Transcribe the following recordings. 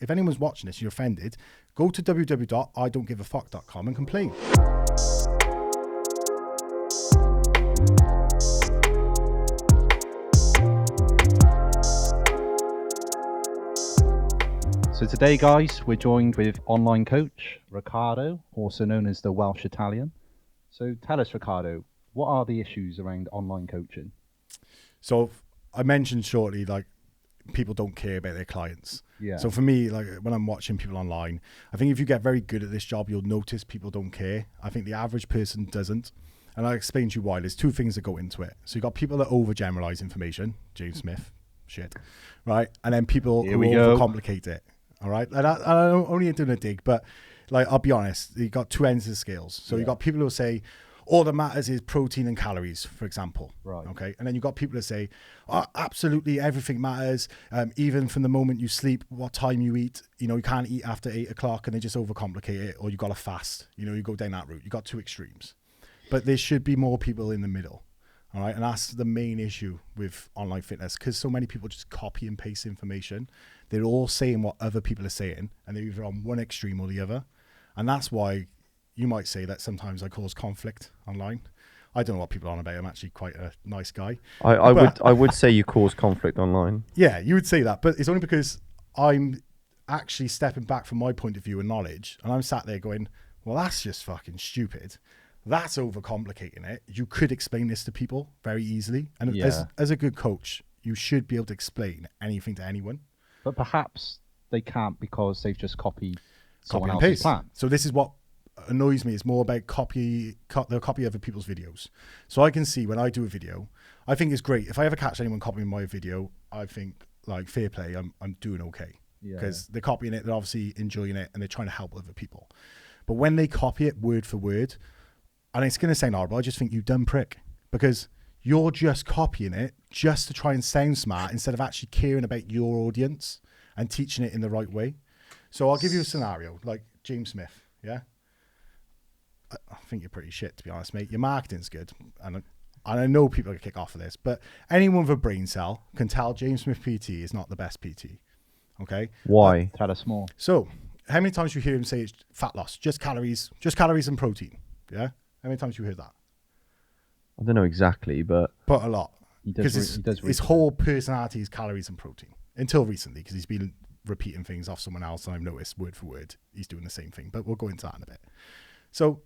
if anyone's watching this, you're offended, go to www.idon'tgiveafuck.com and complain. So today, guys, we're joined with online coach Ricardo, also known as the Welsh Italian. So tell us, Ricardo, what are the issues around online coaching? So I mentioned shortly, like, people don't care about their clients. Yeah. So for me, like, when I'm watching people online, I think if you get very good at this job, you'll notice people don't care. I think the average person doesn't. And I'll explain to you why. There's two things that go into it. So you've got people that overgeneralize information, James Smith, shit, right? And then people who overcomplicate it, all right? And I'm only doing a dig, but like, I'll be honest, you've got two ends of the scales. So you've got people who say, all that matters is protein and calories, for example. Right. Okay. And then you've got people that say, oh, absolutely everything matters. Even from the moment you sleep, what time you eat, you can't eat after 8 o'clock, and they just overcomplicate it, or you got to fast, you go down that route. You got two extremes, but there should be more people in the middle. All right. And that's the main issue with online fitness, because so many people just copy and paste information. They're all saying what other people are saying, and they're either on one extreme or the other. And that's why you might say that sometimes I cause conflict online. I don't know what people are on about. I'm actually quite a nice guy. I would say you cause conflict online. Yeah, you would say that, but it's only because I'm actually stepping back from my point of view and knowledge, and I'm sat there going, well, that's just fucking stupid. That's overcomplicating it. You could explain this to people very easily. And as a good coach, you should be able to explain anything to anyone. But perhaps they can't because they've just copied someone and else's paste. plan. So this is what annoys me. It's more about copy other people's videos. So I can see when I do a video, I think it's great. If I ever catch anyone copying my video, I think, like, fair play, I'm doing okay. Because they're copying it, they're obviously enjoying it, and they're trying to help other people. But when they copy it word for word, and it's going to sound horrible, I just think you dumb prick, because you're just copying it just to try and sound smart instead of actually caring about your audience and teaching it in the right way. So I'll give you a scenario, like James Smith, yeah? I think you're pretty shit, to be honest, mate. Your marketing's good, and I know people are going to kick off for this, but anyone with a brain cell can tell James Smith PT is not the best PT, okay? Why? Tell us more. So how many times you hear him say it's fat loss, just calories and protein, yeah? How many times you heard that? I don't know exactly, but a lot. Because his whole it. personality is calories and protein. Until recently, because he's been repeating things off someone else, and I've noticed word for word he's doing the same thing. But we'll go into that in a bit. So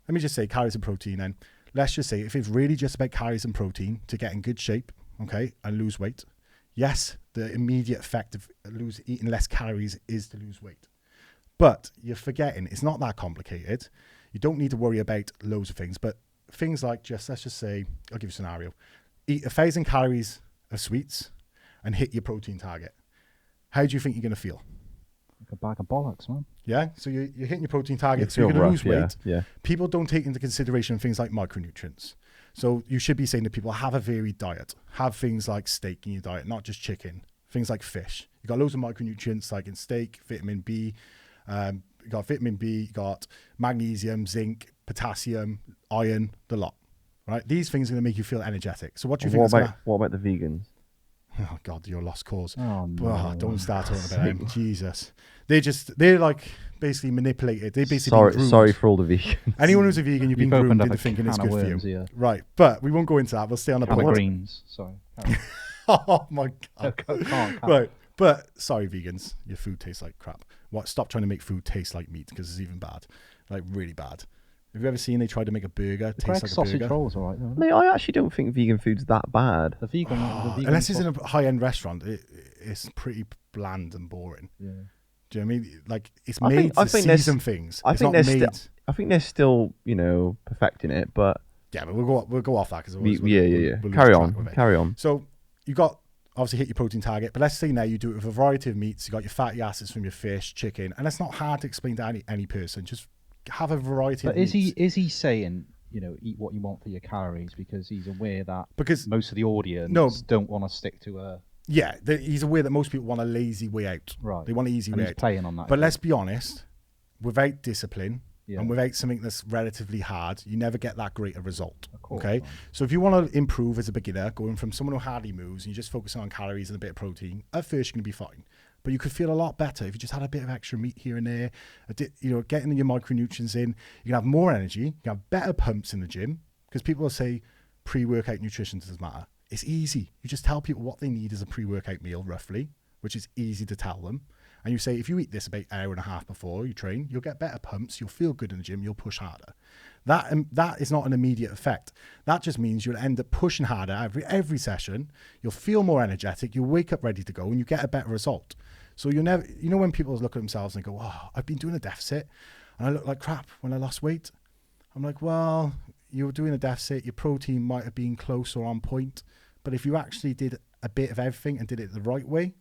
let me just say calories and protein. And let's just say if it's really just about calories and protein to get in good shape, okay, and lose weight, yes, the immediate effect of eating less calories is to lose weight. But you're forgetting it's not that complicated. You don't need to worry about loads of things, but things like let's just say, I'll give you a scenario. Eat 1,000 calories of sweets and hit your protein target. How do you think you're going to feel? Like a bag of bollocks, man. Yeah, so you're hitting your protein target, so feel you're going to lose rough, weight. Yeah. People don't take into consideration things like micronutrients. So you should be saying to people, have a varied diet. Have things like steak in your diet, not just chicken. Things like fish. You've got loads of micronutrients like in steak, vitamin B. You got vitamin B, you got magnesium, zinc, potassium, iron, the lot. Right? These things are going to make you feel energetic. So what do you think? What about the vegans? Oh God, you're a lost cause. Oh, no. Oh, don't start talking about them. Jesus. They're like basically manipulated. They basically sorry for all the vegans. Anyone who's a vegan, you've been groomed into a thinking it's can good of for you. worms, yeah. Right. But we won't go into that. We'll stay on the Can of point. greens. Sorry. Oh my God. Can't. Right. But sorry, vegans, your food tastes like crap. Stop trying to make food taste like meat, because it's even bad. Like, really bad. Have you ever seen they tried to make a burger taste like a sausage burger? rolls, all right. No, Mate, I actually don't think vegan food's that bad. the vegan Unless it's in a high-end restaurant, it's pretty bland and boring. Yeah. Do you know what I mean? Like, it's made to season things. I It's think not they're made... I think they're still, perfecting it, but Yeah, but we'll go off that, because we'll carry on. So you got obviously hit your protein target, but let's say now you do it with a variety of meats. You got your fatty acids from your fish, chicken, and it's not hard to explain to any person. Just have a variety of meats. But is he saying, eat what you want for your calories, because he's aware that most of the audience don't want to stick to a... Yeah, he's aware that most people want a lazy way out. Right. They want an easy way out. Playing on that. But let's be honest, without discipline and without something that's relatively hard, you never get that great a result. Okay? So if you want to improve as a beginner, going from someone who hardly moves and you're just focusing on calories and a bit of protein, at first you're going to be fine. But you could feel a lot better if you just had a bit of extra meat here and there, getting your micronutrients in. You can have more energy, you can have better pumps in the gym, because people will say pre-workout nutrition doesn't matter. It's easy. You just tell people what they need as a pre-workout meal, roughly, which is easy to tell them. And you say, if you eat this about an hour and a half before you train, you'll get better pumps, you'll feel good in the gym, you'll push harder. That is not an immediate effect. That just means you'll end up pushing harder every session. You'll feel more energetic, you'll wake up ready to go, and you get a better result. So you never, when people look at themselves and go, oh, I've been doing a deficit and I look like crap when I lost weight. I'm like, well, you were doing a deficit, your protein might have been close or on point, but if you actually did a bit of everything and did it the right way,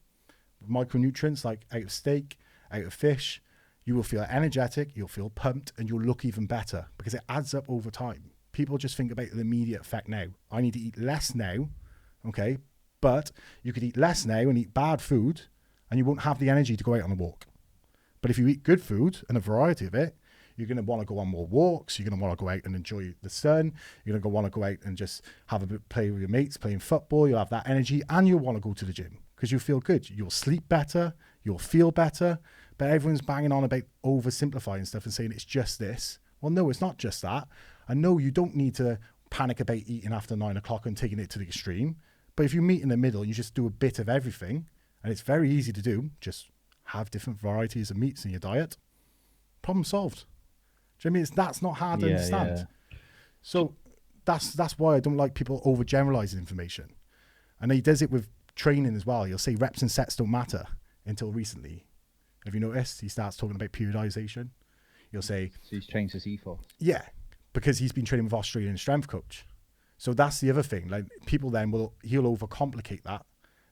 micronutrients like out of steak, out of fish, you will feel energetic, you'll feel pumped, and you'll look even better because it adds up over time. People just think about the immediate effect now. I need to eat less now, okay? But you could eat less now and eat bad food and you won't have the energy to go out on a walk. But if you eat good food and a variety of it, you're going to want to go on more walks. You're going to want to go out and enjoy the sun. You're going to want to go out and just have a bit play with your mates, playing football. You'll have that energy and you'll want to go to the gym because you feel good. You'll sleep better. You'll feel better. But everyone's banging on about oversimplifying stuff and saying it's just this. Well, no, it's not just that. And no, you don't need to panic about eating after 9 o'clock and taking it to the extreme. But if you meet in the middle, you just do a bit of everything. And it's very easy to do. Just have different varieties of meats in your diet. Problem solved. Do you know what I mean? That's not hard to understand. Yeah. So that's why I don't like people overgeneralizing information. And he does it with training as well. He'll say reps and sets don't matter until recently. Have you noticed? He starts talking about periodization. He'll say... So he's changed his ethos. Yeah, because he's been training with Australian strength coach. So that's the other thing. Like people then he'll overcomplicate that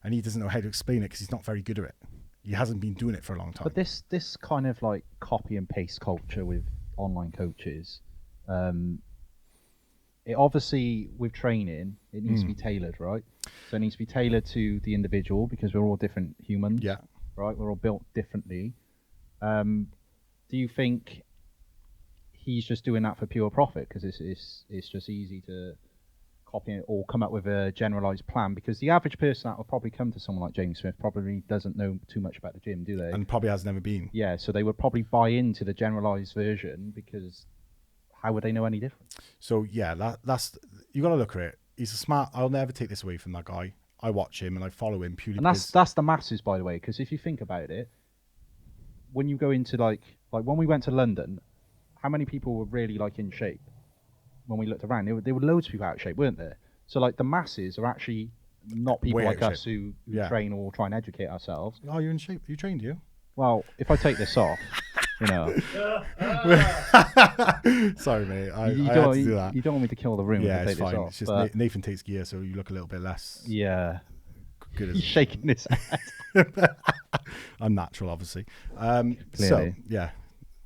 and he doesn't know how to explain it because he's not very good at it. He hasn't been doing it for a long time. But this kind of like copy and paste culture with online coaches, it obviously with training it needs to be tailored, right? So it needs to be tailored to the individual because we're all different humans. Yeah. Right, we're all built differently. Do you think he's just doing that for pure profit because it's just easy to copy it or come up with a generalized plan? Because the average person that will probably come to someone like James Smith probably doesn't know too much about the gym, do they? And probably has never been. Yeah, so they would probably buy into the generalized version because how would they know any different? So yeah, that's you got to look at it. He's a smart. I'll never take this away from that guy. I watch him and I follow him purely. And that's the masses, by the way, because if you think about it, when you go into like when we went to London, how many people were really like in shape? When we looked around, there were loads of people out of shape, weren't there? So like the masses are actually not people like us who train or try and educate ourselves. Oh, you're in shape. You trained, you? Well, if I take this off, you know. Sorry, mate. I had to do that. You don't want me to kill the room. Yeah, if I it's take fine. This off, it's just Nathan takes gear, so you look a little bit less. Yeah. Good. He's shaking his head. I'm natural, obviously. Clearly. So yeah.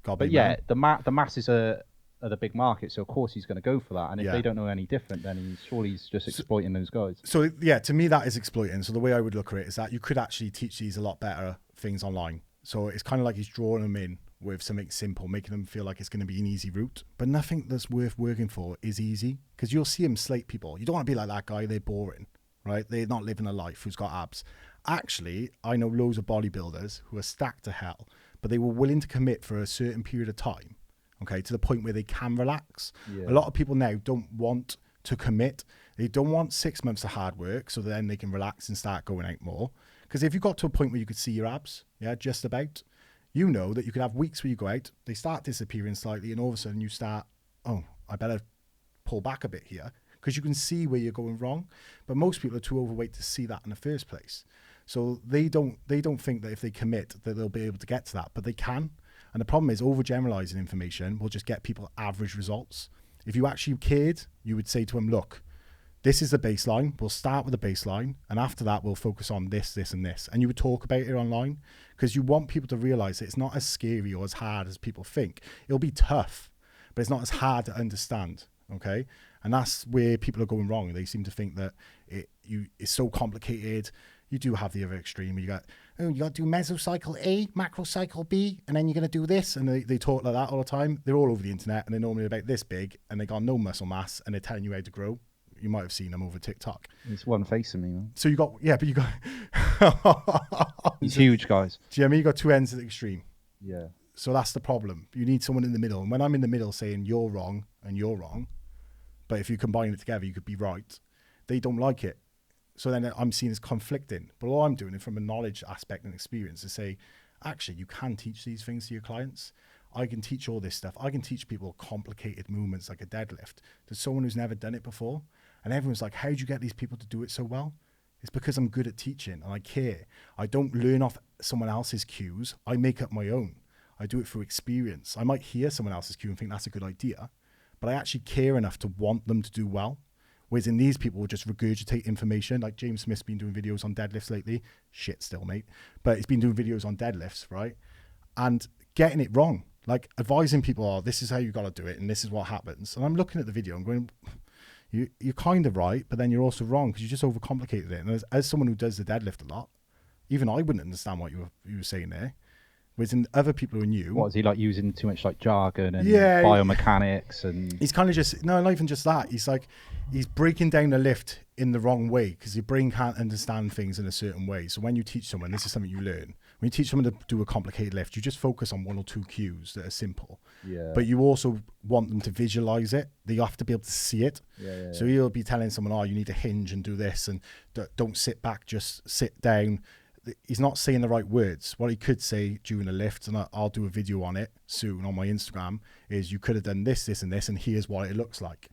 But yeah, the masses are the big market, so of course he's going to go for that. And if they don't know any different, then he's just exploiting those guys. So yeah, to me that is exploiting. So the way I would look at it is that you could actually teach these a lot better things online. So it's kind of like he's drawing them in with something simple, making them feel like it's going to be an easy route. But nothing that's worth working for is easy because you'll see him slate people. You don't want to be like that guy. They're boring, right? They're not living a life who's got abs. Actually, I know loads of bodybuilders who are stacked to hell, but they were willing to commit for a certain period of time, okay, to the point where they can relax. Yeah. A lot of people now don't want to commit. They don't want 6 months of hard work so then they can relax and start going out more. Because if you got to a point where you could see your abs, yeah, just about, you know that you could have weeks where you go out, they start disappearing slightly, and all of a sudden you start, oh, I better pull back a bit here, because you can see where you're going wrong. But most people are too overweight to see that in the first place. So they don't think that if they commit that they'll be able to get to that, but they can. And the problem is overgeneralizing information will just get people average results. If you actually cared, you would say to them, look, this is the baseline. We'll start with the baseline. And after that, we'll focus on this, this, and this. And you would talk about it online because you want people to realize that it's not as scary or as hard as people think. It'll be tough, but it's not as hard to understand. Okay. And that's where people are going wrong. They seem to think that it's so complicated. You do have the other extreme where you got to do mesocycle A, macrocycle B, and then you're going to do this. And they talk like that all the time. They're all over the internet and they're normally about this big and they got no muscle mass and they're telling you how to grow. You might have seen them over TikTok. It's one face of me, man. So you got He's huge, guys. Do you know what I mean? You got two ends of the extreme. Yeah. So that's the problem. You need someone in the middle. And when I'm in the middle saying you're wrong and you're wrong, but if you combine it together, you could be right. They don't like it. So then I'm seen as conflicting. But all I'm doing is from a knowledge aspect and experience to say, actually, you can teach these things to your clients. I can teach all this stuff. I can teach people complicated movements like a deadlift to someone who's never done it before. And everyone's like, how do you get these people to do it so well? It's because I'm good at teaching and I care. I don't learn off someone else's cues. I make up my own. I do it through experience. I might hear someone else's cue and think that's a good idea, but I actually care enough to want them to do well. Whereas in these people will just regurgitate information. Like James Smith's been doing videos on deadlifts lately. Shit still, mate. But he's been doing videos on deadlifts, right? And getting it wrong. Like advising people, oh, this is how you got to do it and this is what happens. And I'm looking at the video and going, you're kind of right, but then you're also wrong because you just overcomplicated it. And as someone who does the deadlift a lot, even I wouldn't understand what you were saying there. Whereas in other people who knew, what is he like using too much like jargon and biomechanics and? He's kind of just not even just that. He's like he's breaking down the lift in the wrong way because your brain can't understand things in a certain way. So when you teach someone, this is something you learn. When you teach someone to do a complicated lift, you just focus on one or two cues that are simple. Yeah. But you also want them to visualize it. They have to be able to see it. Yeah. So you'll be telling someone, oh, you need to hinge and do this, and don't sit back, just sit down. He's not saying the right words. What he could say during a lift, and I'll do a video on it soon on my Instagram, is you could have done this, this, and this, and here's what it looks like.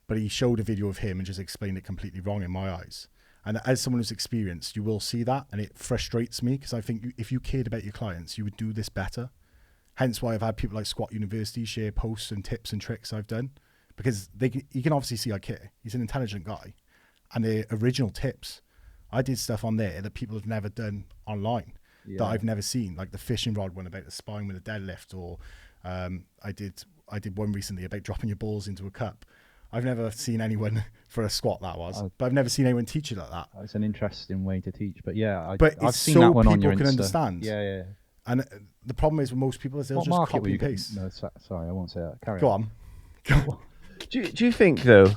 But he showed a video of him and just explained it completely wrong in my eyes. And as someone who's experienced, you will see that, and it frustrates me because I think if you cared about your clients, you would do this better. Hence why I've had people like Squat University share posts and tips and tricks I've done, because you can obviously see I care. He's an intelligent guy, and the original tips. I did stuff on there that people have never done online that I've never seen, like the fishing rod one about the spine with a deadlift, or I did one recently about dropping your balls into a cup. I've never seen anyone for a squat but I've never seen anyone teach it like that. It's an interesting way to teach, but yeah, I've seen that one on your Insta. Can understand. Yeah. And the problem is with most people is they'll just copy and paste. No, sorry, I won't say that. Carry on. Do you think though?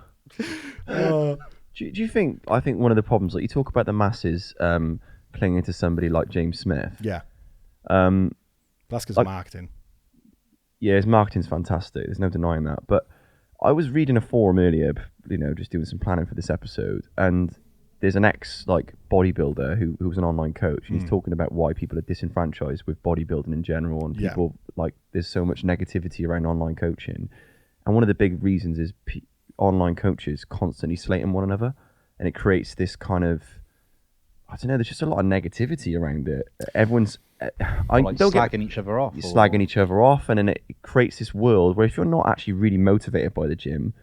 Do you think? I think one of the problems, like you talk about the masses clinging to somebody like James Smith. Yeah. That's because marketing. Yeah, his marketing's fantastic. There's no denying that. But I was reading a forum earlier, just doing some planning for this episode, and there's an bodybuilder who was an online coach, and he's talking about why people are disenfranchised with bodybuilding in general, and people there's so much negativity around online coaching, and one of the big reasons is online coaches constantly slating one another, and it creates this kind of, I don't know, there's just a lot of negativity around it. Everyone's slagging each other off. Slagging each other off, and then it creates this world where if you're not actually really motivated by the gym,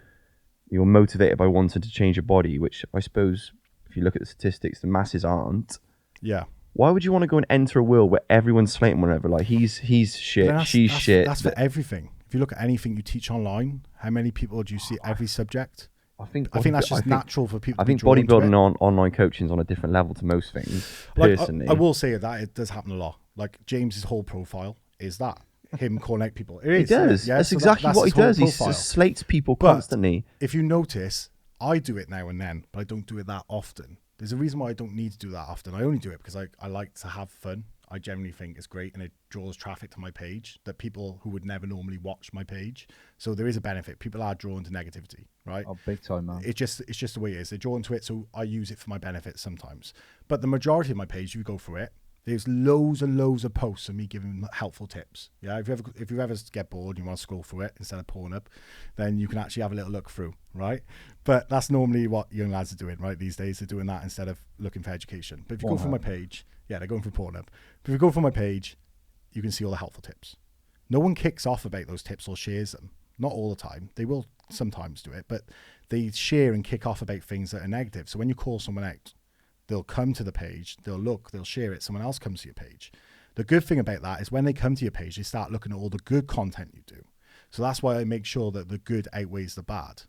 you're motivated by wanting to change your body, which I suppose, if you look at the statistics, the masses aren't. Yeah. Why would you want to go and enter a world where everyone's slating one another? Like, he's shit, she's shit. That's for everything. If you look at anything you teach online, how many people do you see every subject? I think that's just natural for people. I think bodybuilding on online coaching is on a different level to most things. Personally, I will say that it does happen a lot. Like James's whole profile is that him calling out people. He does. Yeah, that's exactly what he does. He slates people constantly. If you notice, I do it now and then, but I don't do it that often. There's a reason why I don't need to do that often. I only do it because I like to have fun. I generally think it's great, and it draws traffic to my page that people who would never normally watch my page. So there is a benefit. People are drawn to negativity, right? Oh, big time, man. It's just the way it is. They're drawn to it, so I use it for my benefit sometimes. But the majority of my page, you go through it, there's loads and loads of posts of me giving helpful tips. Yeah, if you ever get bored and you want to scroll through it instead of pulling up, then you can actually have a little look through, right? But that's normally what young lads are doing, right? These days, they're doing that instead of looking for education. But if you go through my page, yeah, they're going for Pornhub. But if you go through my page, you can see all the helpful tips. No one kicks off about those tips or shares them. Not all the time. They will sometimes do it, but they share and kick off about things that are negative. So when you call someone out, they'll come to the page, they'll look, they'll share it, someone else comes to your page. The good thing about that is when they come to your page, they start looking at all the good content you do. So that's why I make sure that the good outweighs the bad.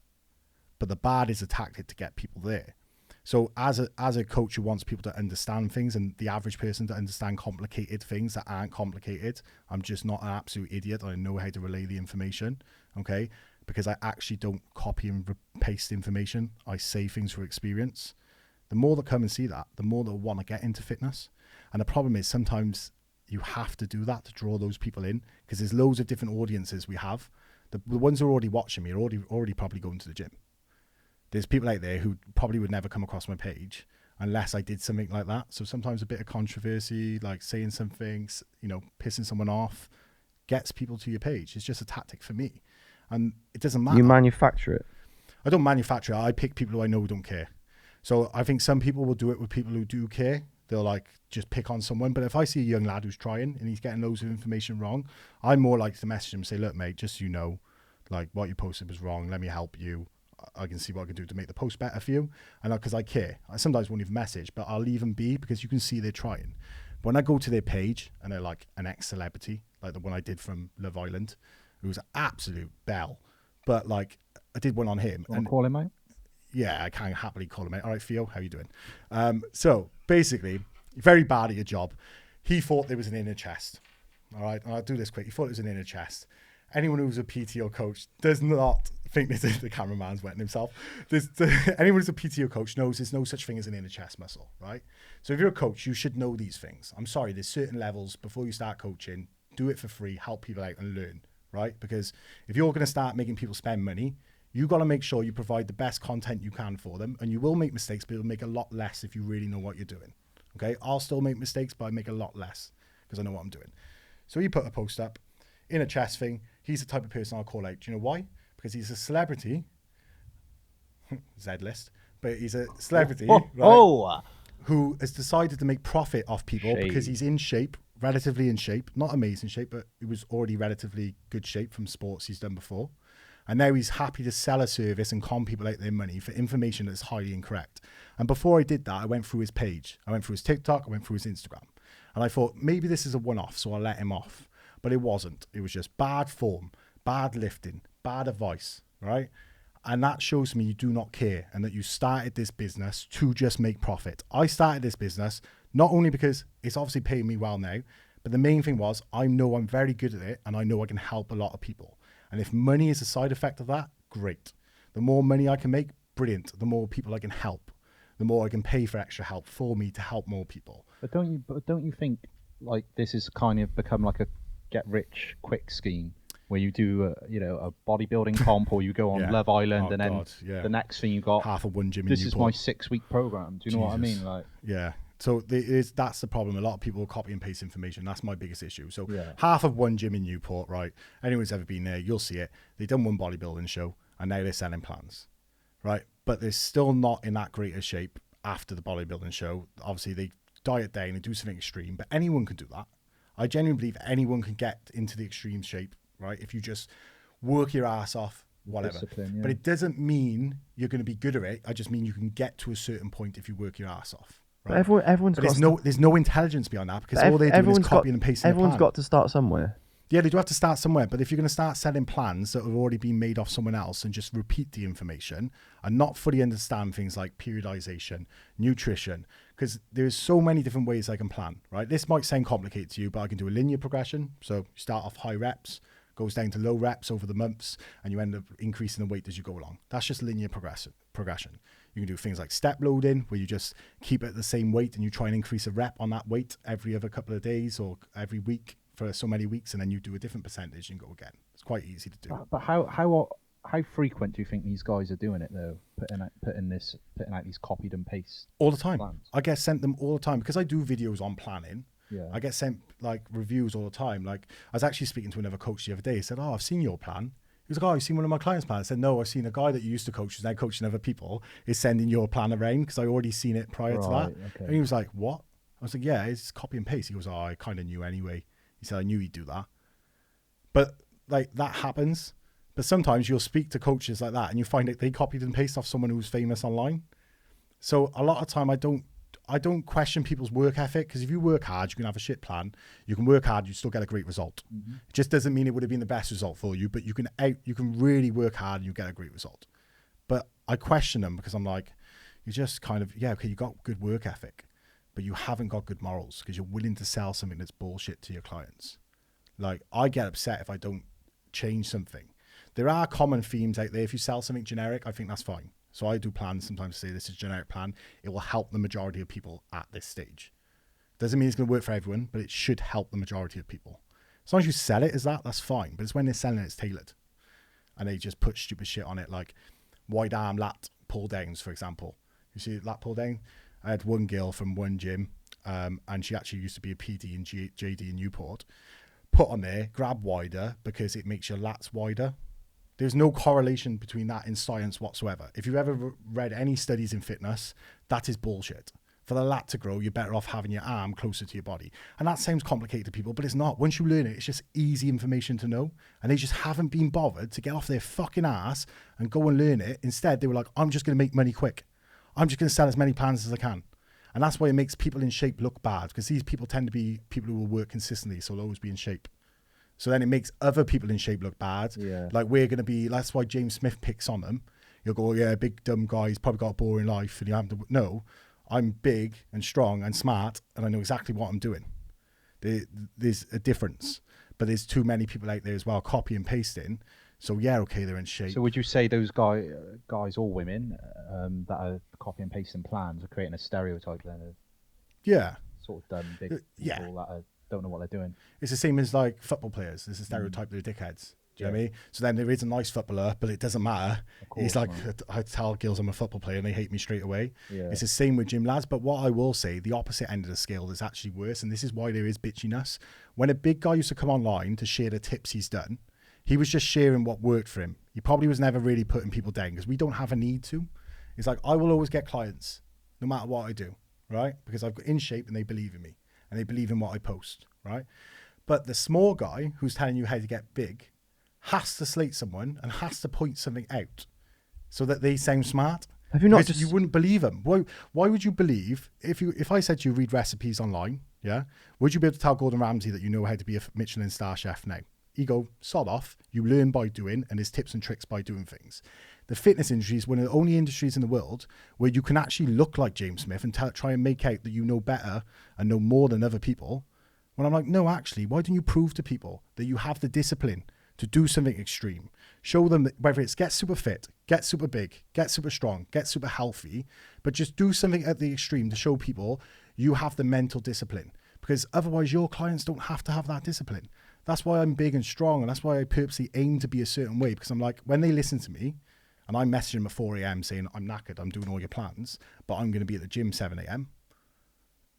But the bad is a tactic to get people there. So as a coach who wants people to understand things and the average person to understand complicated things that aren't complicated, I'm just not an absolute idiot. I know how to relay the information, okay? because I actually don't copy and paste information. I say things for experience. The more that come and see that, the more they'll want to get into fitness. And the problem is sometimes you have to do that to draw those people in, because there's loads of different audiences we have. The ones who are already watching me are already probably going to the gym. There's people out there who probably would never come across my page unless I did something like that. So sometimes a bit of controversy, like saying something, pissing someone off, gets people to your page. It's just a tactic for me. And it doesn't matter. You manufacture it. I don't manufacture it. I pick people who I know don't care. So I think some people will do it with people who do care. They'll like just pick on someone. But if I see a young lad who's trying and he's getting loads of information wrong, I'm more likely to message him and say, look, mate, just so you know, like what you posted was wrong. Let me help you. I can see what I can do to make the post better for you. And because I care, I sometimes won't even message, but I'll leave them be because you can see they're trying. But when I go to their page and they're like an ex-celebrity, like the one I did from Love Island, who was an absolute bell. But like I did one on him. And call him out? Yeah, I can happily call him out. All right, Theo, how you doing? So basically, very bad at your job. He thought there was an inner chest. All right, and I'll do this quick. He thought it was an inner chest. Anyone who's a PTO coach does not think this is the cameraman's wetting himself. Anyone who's a PTO coach knows there's no such thing as an inner chest muscle, right? So if you're a coach, you should know these things. I'm sorry, there's certain levels before you start coaching. Do it for free, help people out and learn, right? Because if you're going to start making people spend money, you got to make sure you provide the best content you can for them. And you will make mistakes, but you'll make a lot less if you really know what you're doing. Okay, I'll still make mistakes, but I make a lot less because I know what I'm doing. So he put a post up, inner chest thing. He's the type of person I'll call out. Do you know why? Because he's a celebrity, Z-list, but he's a celebrity who has decided to make profit off people because he's in shape, relatively in shape, not amazing shape, but he was already relatively good shape from sports he's done before. And now he's happy to sell a service and con people out their money for information that's highly incorrect. And before I did that, I went through his page. I went through his TikTok. I went through his Instagram. And I thought, maybe this is a one-off, so I'll let him off. But it wasn't. It was just bad form, bad lifting, bad advice, right? And that shows me you do not care and that you started this business to just make profit. I started this business not only because it's obviously paying me well now, but the main thing was I know I'm very good at it and I know I can help a lot of people. And if money is a side effect of that, great. The more money I can make, brilliant. The more people I can help, the more I can pay for extra help for me to help more people. But don't you think like this is kind of become like a get rich quick scheme where you do a bodybuilding comp or you go on Love Island and then the next thing you got half of one gym. This is my 6-week program. Do you know what I mean? Like So that's the problem. A lot of people will copy and paste information. That's my biggest issue. So half of one gym in Newport, right? Anyone's ever been there, you'll see it. They've done one bodybuilding show and now they're selling plans, right? But they're still not in that great a shape after the bodybuilding show. Obviously, they diet down and do something extreme, but anyone can do that. I genuinely believe anyone can get into the extreme shape, right? If you just work your ass off, whatever. But it doesn't mean you're going to be good at it. I just mean you can get to a certain point if you work your ass off. Right? But everyone's got there's no intelligence behind that because all they're doing is copying and pasting. Everyone's got to start somewhere. Yeah, they do have to start somewhere. But if you're going to start selling plans that have already been made off someone else and just repeat the information and not fully understand things like periodization, nutrition, because there's so many different ways I can plan, right? This might sound complicated to you, but I can do a linear progression. So you start off high reps, goes down to low reps over the months, and you end up increasing the weight as you go along. That's just linear progression. You can do things like step loading, where you just keep it at the same weight and you try and increase a rep on that weight every other couple of days or every week for so many weeks, and then you do a different percentage and go again. It's quite easy to do. But how frequent do you think these guys are doing it though? Putting out these copied and paste all the time. plans? I get sent them all the time because I do videos on planning. Yeah. I get sent like reviews all the time. Like I was actually speaking to another coach the other day. He said, "Oh, I've seen your plan." He was like, "Oh, you've seen one of my clients' plans?" I said, "No, I've seen a guy that you used to coach who's now coaching other people is sending your plan around because I already seen it prior to that." Okay. And he was like, "What?" I was like, "Yeah, it's copy and paste." He goes, "Oh, I kind of knew anyway." He said, "I knew he'd do that." But like that happens. But sometimes you'll speak to coaches like that and you find that they copied and pasted off someone who's famous online. So a lot of time I don't question people's work ethic because if you work hard, you can have a shit plan. You can work hard, you still get a great result. Mm-hmm. It just doesn't mean it would have been the best result for you, but you can really work hard and you get a great result. But I question them because I'm like, you just kind of, okay, you got good work ethic, but you haven't got good morals because you're willing to sell something that's bullshit to your clients. Like I get upset if I don't change something. There are common themes out there. If you sell something generic, I think that's fine. So I do plans sometimes to say this is a generic plan. It will help the majority of people at this stage. Doesn't mean it's going to work for everyone, but it should help the majority of people. As long as you sell it as that, that's fine. But it's when they're selling it, it's tailored. And they just put stupid shit on it, like wide arm lat pull downs, for example. You see lat pull down? I had one girl from one gym, and she actually used to be a PD in JD in Newport. Put on there, grab wider because it makes your lats wider. There's no correlation between that in science whatsoever. If you've ever read any studies in fitness, that is bullshit. For the lat to grow, you're better off having your arm closer to your body. And that sounds complicated to people, but it's not. Once you learn it, it's just easy information to know. And they just haven't been bothered to get off their fucking ass and go and learn it. Instead, they were like, I'm just going to make money quick. I'm just going to sell as many plans as I can. And that's why it makes people in shape look bad, because these people tend to be people who will work consistently, so they'll always be in shape. So then it makes other people in shape look bad. Yeah. Like we're going to be, that's why James Smith picks on them. You'll go, yeah, big dumb guy, he's probably got a boring life. And you have to, no, I'm big and strong and smart, and I know exactly what I'm doing. There's a difference, but there's too many people out there as well, copy and pasting. So yeah, okay, they're in shape. So would you say those guys or women that are copy and pasting plans are creating a stereotype then of Yeah. sort of dumb big people that don't know what they're doing? It's the same as like football players. There's a stereotype they're dickheads. Do you know what I mean? So then there is a nice footballer, but it doesn't matter. He's like, I tell girls I'm a football player and they hate me straight away. Yeah. It's the same with gym lads. But what I will say, the opposite end of the scale is actually worse. And this is why there is bitchiness. When a big guy used to come online to share the tips he's done, he was just sharing what worked for him. He probably was never really putting people down because we don't have a need to. It's like, I will always get clients no matter what I do, right? Because I've got in shape and they believe in me and they believe in what I post, right? But the small guy who's telling you how to get big has to slate someone and has to point something out so that they sound smart. Have you not you wouldn't believe them. Why would you believe if I said to you read recipes online, yeah? Would you be able to tell Gordon Ramsay that you know how to be a Michelin star chef now? You go, sod off. You learn by doing, and there's tips and tricks by doing things. The fitness industry is one of the only industries in the world where you can actually look like James Smith and try and make out that you know better and know more than other people. When I'm like, no, actually, why don't you prove to people that you have the discipline to do something extreme? Show them that whether it's get super fit, get super big, get super strong, get super healthy, but just do something at the extreme to show people you have the mental discipline, because otherwise your clients don't have to have that discipline. That's why I'm big and strong, and that's why I purposely aim to be a certain way, because I'm like, when they listen to me and I message them at 4 a.m. saying, I'm knackered, I'm doing all your plans, but I'm going to be at the gym 7 a.m.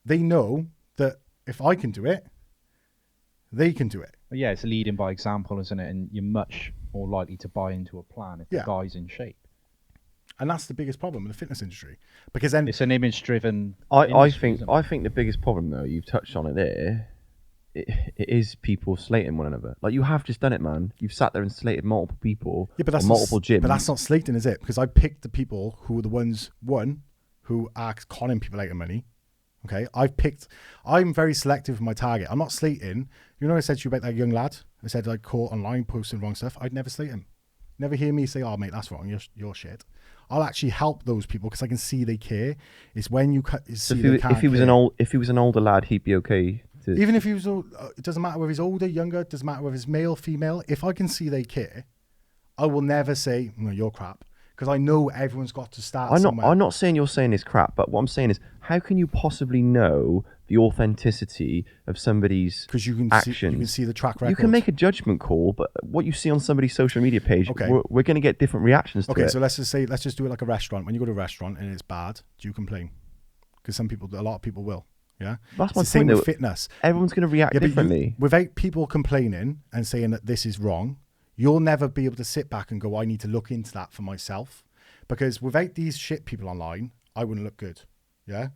They know that if I can do it, they can do it. But yeah, it's leading by example, isn't it? And you're much more likely to buy into a plan if the guy's in shape. And that's the biggest problem in the fitness industry, because then it's an image-driven. I think the biggest problem, though, you've touched on it there. It is people slating one another. Like, you have just done it, man. You've sat there and slated multiple people, but that's multiple gyms. But that's not slating, is it? Because I picked the people who are the ones, who are conning people out of money. Okay, I'm very selective with my target. I'm not slating. You know, I said to you about that young lad. I said I caught online posting wrong stuff. I'd never slate him. Never hear me say, "Oh, mate, that's wrong. You're shit." I'll actually help those people because I can see they care. It's when you see if he was an older lad, he'd be okay. Even if he was, it doesn't matter whether he's older, younger. It doesn't matter whether he's male, female. If I can see they care, I will never say, "No, you're crap." Because I know everyone's got to start somewhere. I'm not saying you're saying this crap, but what I'm saying is, how can you possibly know the authenticity of somebody's actions? Because you can see the track record. You can make a judgment call, but what you see on somebody's social media page, we're going to get different reactions to it. Okay, so let's just do it like a restaurant. When you go to a restaurant and it's bad, do you complain? Because a lot of people will. Yeah, that's my point. Same with fitness. Everyone's going to react differently. Without people complaining and saying that this is wrong, you'll never be able to sit back and go, I need to look into that for myself. Because without these shit people online, I wouldn't look good. Yeah.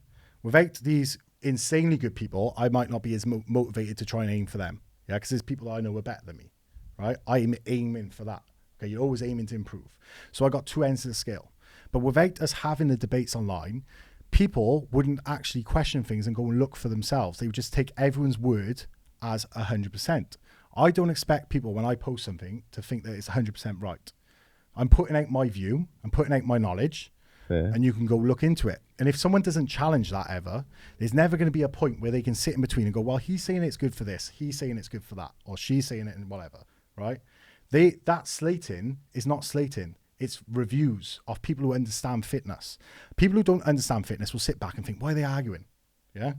Without these insanely good people, I might not be as motivated to try and aim for them. Yeah. Because there's people I know are better than me. Right. I'm aiming for that. Okay. You're always aiming to improve. So I got two ends of the scale. But without us having the debates online, people wouldn't actually question things and go and look for themselves. They would just take everyone's word as 100%. I don't expect people, when I post something, to think that it's 100% right. I'm putting out my view, I'm putting out my knowledge, and you can go look into it. And if someone doesn't challenge that ever, there's never going to be a point where they can sit in between and go, well, he's saying it's good for this, he's saying it's good for that, or she's saying it and whatever, right? That slating is not slating. It's reviews of people who understand fitness. People who don't understand fitness will sit back and think, why are they arguing? Yeah.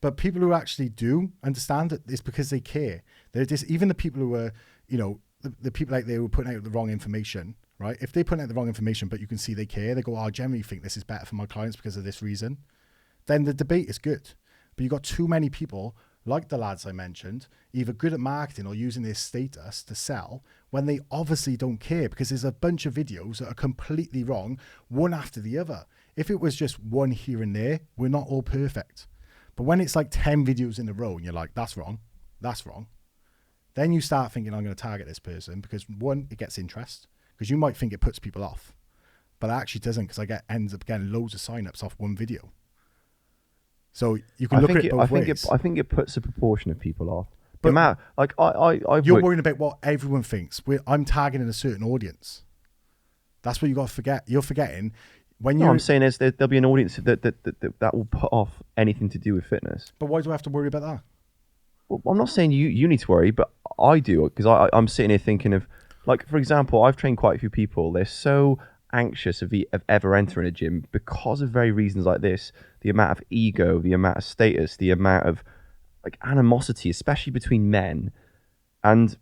But people who actually do understand it, it's because they care. They're just, even the people who are, the people out there who are putting out the wrong information, right? If they put out the wrong information, but you can see they care, they go, I generally think this is better for my clients because of this reason, then the debate is good. But you've got too many people, like the lads I mentioned, either good at marketing or using their status to sell when they obviously don't care, because there's a bunch of videos that are completely wrong, one after the other. If it was just one here and there, we're not all perfect. But when it's like 10 videos in a row and you're like, that's wrong, then you start thinking, I'm going to target this person, because one, it gets interest, because you might think it puts people off, but it actually doesn't, because ends up getting loads of signups off one video. So you can look at it both ways. I think it puts a proportion of people off. But You're worrying about what everyone thinks. I'm targeting a certain audience. That's what you got to forget. You're forgetting when you. I'm saying is there'll be an audience that will put off anything to do with fitness. But why do I have to worry about that? Well, I'm not saying you need to worry, but I do, because I'm sitting here thinking of, like, for example, I've trained quite a few people. They're so anxious of ever entering a gym because of very reasons like this: the amount of ego, the amount of status, the amount of like animosity, especially between men. And do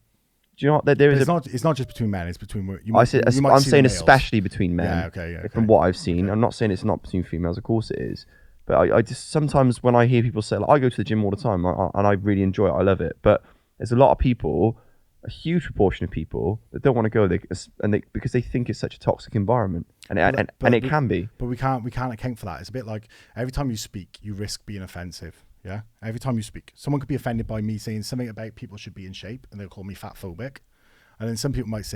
you know what? It's not just between men. It's between. I'm saying especially between men. Yeah, okay. From what I've seen, I'm not saying it's not between females. Of course it is. But I just sometimes when I hear people say, like, I go to the gym all the time and I really enjoy it, I love it. But there's a lot of people, a huge proportion of people that don't want to go there, because they think it's such a toxic environment, and it can be. But we can't account for that. It's a bit like every time you speak, you risk being offensive. Yeah, every time you speak, someone could be offended by me saying something about people should be in shape, and they'll call me fat phobic. And then some people might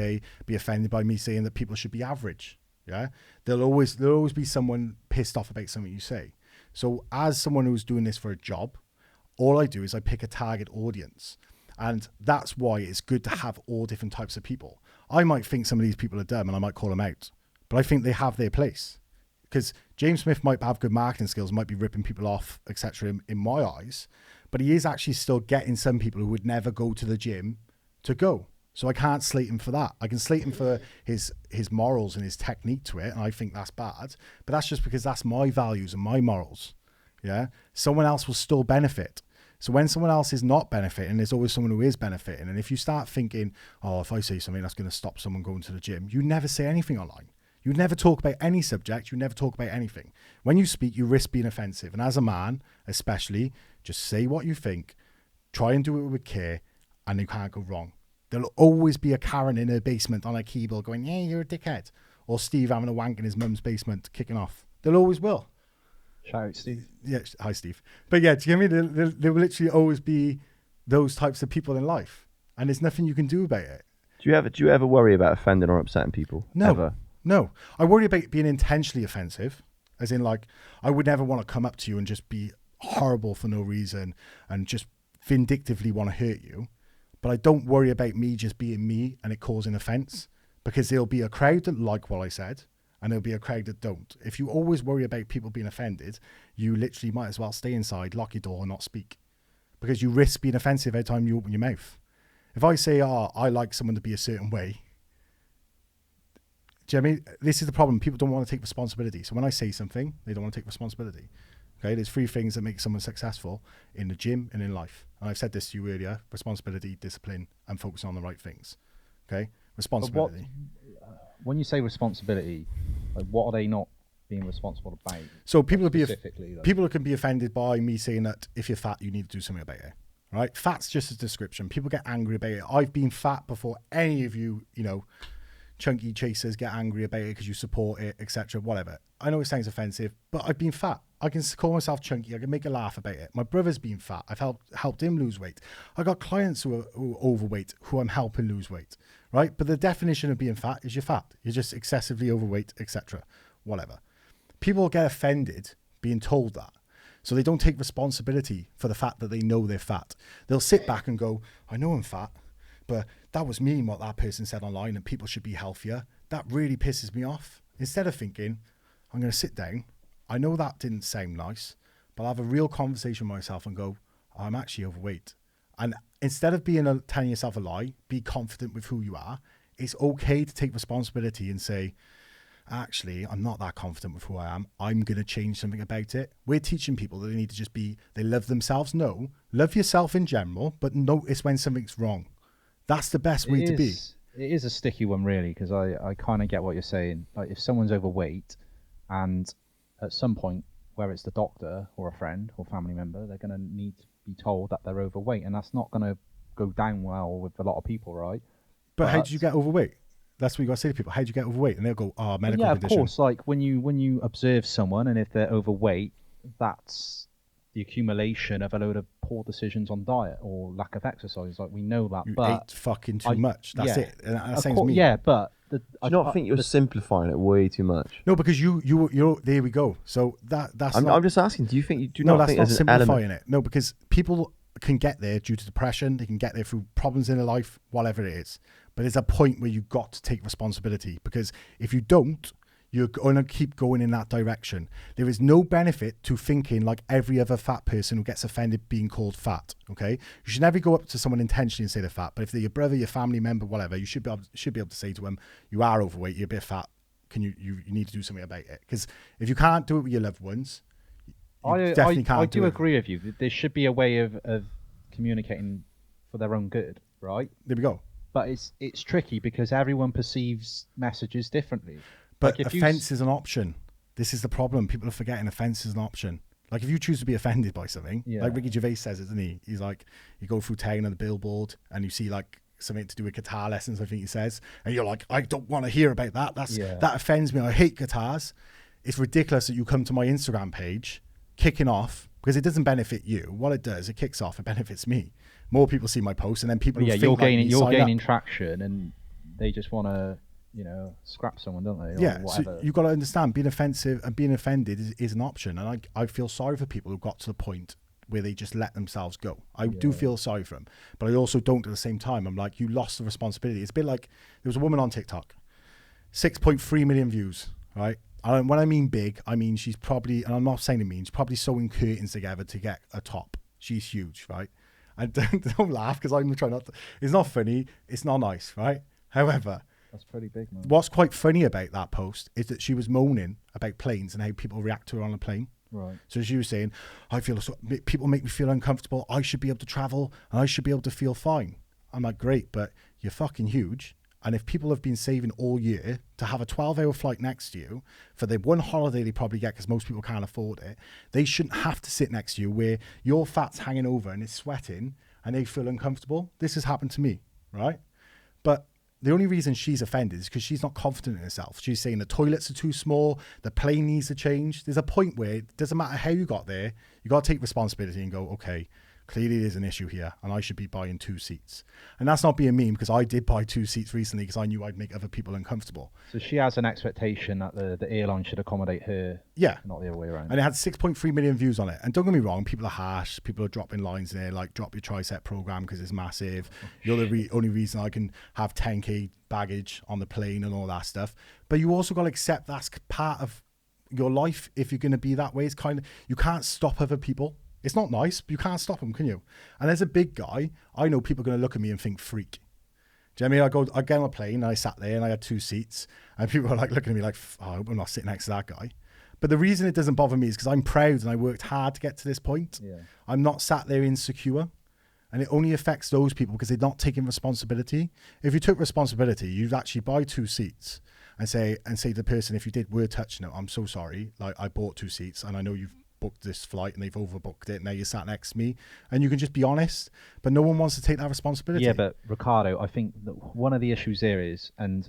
be offended by me saying that people should be average. Yeah, there'll always be someone pissed off about something you say. So as someone who's doing this for a job, all I do is I pick a target audience. And that's why it's good to have all different types of people. I might think some of these people are dumb and I might call them out, but I think they have their place. Because James Smith might have good marketing skills, might be ripping people off, etc. in my eyes, but he is actually still getting some people who would never go to the gym to go. So I can't slate him for that. I can slate him for his morals and his technique to it, and I think that's bad. But that's just because that's my values and my morals. Yeah, someone else will still benefit. So when someone else is not benefiting, there's always someone who is benefiting. And if you start thinking, oh, if I say something that's going to stop someone going to the gym, you never say anything online. You never talk about any subject. You never talk about anything. When you speak, you risk being offensive. And as a man, especially, just say what you think. Try and do it with care, and you can't go wrong. There'll always be a Karen in her basement on a keyboard going, yeah, you're a dickhead. Or Steve having a wank in his mum's basement, kicking off. There always will. Shout out, Steve. Yeah, hi, Steve. But yeah, do you get me? There will literally always be those types of people in life, and there's nothing you can do about it. Do you ever worry about offending or upsetting people? No. Ever? No. I worry about being intentionally offensive, as in, like, I would never want to come up to you and just be horrible for no reason and just vindictively want to hurt you. But I don't worry about me just being me and it causing offense, because there'll be a crowd that like what I said, and there'll be a crowd that don't. If you always worry about people being offended, you literally might as well stay inside, lock your door, and not speak, because you risk being offensive every time you open your mouth. If I say, I like someone to be a certain way, do you know what I mean? This is the problem. People don't want to take responsibility. So when I say something, they don't want to take responsibility. Okay, there's 3 things that make someone successful in the gym and in life. And I've said this to you earlier: responsibility, discipline, and focusing on the right things. Okay, responsibility. When you say responsibility, like, what are they not being responsible about? So people can be offended by me saying that if you're fat, you need to do something about it. Right? Fat's just a description. People get angry about it. I've been fat before any of you, chunky chasers get angry about it because you support it, etc. Whatever. I know it sounds offensive, but I've been fat. I can call myself chunky. I can make a laugh about it. My brother's been fat. I've helped him lose weight. I got clients who are overweight who I'm helping lose weight, right? But the definition of being fat is you're fat. You're just excessively overweight, etc. Whatever. People get offended being told that. So they don't take responsibility for the fact that they know they're fat. They'll sit back and go, I know I'm fat, but that was mean what that person said online and people should be healthier. That really pisses me off. Instead of thinking, I'm going to sit down, I know that didn't sound nice, but I'll have a real conversation with myself and go, I'm actually overweight. And instead of telling yourself a lie, be confident with who you are. It's okay to take responsibility and say, actually, I'm not that confident with who I am. I'm going to change something about it. We're teaching people that they need to just they love themselves. No, love yourself in general, but notice when something's wrong. That's the best way to be. It is a sticky one, really, because I kind of get what you're saying. Like, if someone's overweight and at some point, whether it's the doctor or a friend or family member, they're going to need to be told that they're overweight, and that's not going to go down well with a lot of people, right? But how did you get overweight? That's what you got to say to people. How did you get overweight? And they'll go, oh, medical condition. Yeah, of course. Like when you observe someone, and if they're overweight, that's the accumulation of a load of poor decisions on diet or lack of exercise. Like, we know that. You but ate fucking too much. That's it. And that sounds mean. Yeah, but I don't think you're simplifying it way too much. No, because you're there we go. So that's. I'm just asking. Do you think you do no? not That's think not there's an simplifying element? it. No, because people can get there due to depression. They can get there through problems in their life, whatever it is. But there's a point where you've got to take responsibility, because if you don't, you're going to keep going in that direction. There is no benefit to thinking like every other fat person who gets offended being called fat. Okay, you should never go up to someone intentionally and say they're fat. But if they're your brother, your family member, whatever, you should be able to say to them, "You are overweight. You're a bit fat. Can you need to do something about it?" Because if you can't do it with your loved ones, you definitely can't. I do agree with you. There should be a way of communicating for their own good, right? There we go. But it's tricky because everyone perceives messages differently. But like offense is an option. This is the problem. People are forgetting offense is an option. Like, if you choose to be offended by something, like Ricky Gervais says it, doesn't he? He's like, you go through town on the billboard and you see like something to do with guitar lessons, I think he says, and you're like, I don't want to hear about that. That offends me. I hate guitars. It's ridiculous that you come to my Instagram page kicking off, because it doesn't benefit you. What it does, it kicks off. It benefits me. More people see my posts, and then people who think you're like gaining traction, and they just want to, scrap someone, don't they? Yeah, so you've got to understand, being offensive and being offended is an option, and I feel sorry for people who got to the point where they just let themselves go. I do feel sorry for them, but I also don't at the same time. I'm like, you lost the responsibility. It's a bit like, there was a woman on TikTok, 6.3 million views, right? And when I mean big, I mean she's probably, and I'm not saying it means, probably sewing curtains together to get a top. She's huge, right? And don't laugh, because I'm trying not to. It's not funny. It's not nice, right? However, that's pretty big, man. What's quite funny about that post is that she was moaning about planes and how people react to her on a plane. Right. So she was saying, people make me feel uncomfortable. I should be able to travel and I should be able to feel fine. I'm like, great, but you're fucking huge. And if people have been saving all year to have a 12-hour flight next to you for the one holiday they probably get, because most people can't afford it, they shouldn't have to sit next to you where your fat's hanging over and it's sweating and they feel uncomfortable. This has happened to me, right? But the only reason she's offended is because she's not confident in herself. She's saying the toilets are too small, the plane needs to change. There's a point where it doesn't matter how you got there, you got to take responsibility and go, okay, clearly there's an issue here and I should be buying 2 seats. And that's not being mean, because I did buy 2 seats recently because I knew I'd make other people uncomfortable. So she has an expectation that the airline should accommodate her, not the other way around. And it had 6.3 million views on it. And don't get me wrong, people are harsh. People are dropping lines in there like, drop your tricep program because it's massive. You're the only reason I can have 10k baggage on the plane and all that stuff. But you also got to accept that's part of your life. If you're going to be that way, it's kind of, you can't stop other people. It's not nice, but you can't stop them, can you? And as a big guy, I know people are going to look at me and think freak. Do you know what I mean? I get on a plane and I sat there and I had 2 seats and people were like looking at me like, oh, I hope I'm not sitting next to that guy. But the reason it doesn't bother me is because I'm proud and I worked hard to get to this point. Yeah. I'm not sat there insecure. And it only affects those people because they're not taking responsibility. If you took responsibility, you'd actually buy 2 seats and say to the person, if you were touching it, I'm so sorry. Like, I bought 2 seats and I know you've booked this flight and they've overbooked it. Now you're sat next to me, and you can just be honest. But no one wants to take that responsibility. Yeah, but Ricardo, I think that one of the issues there is, and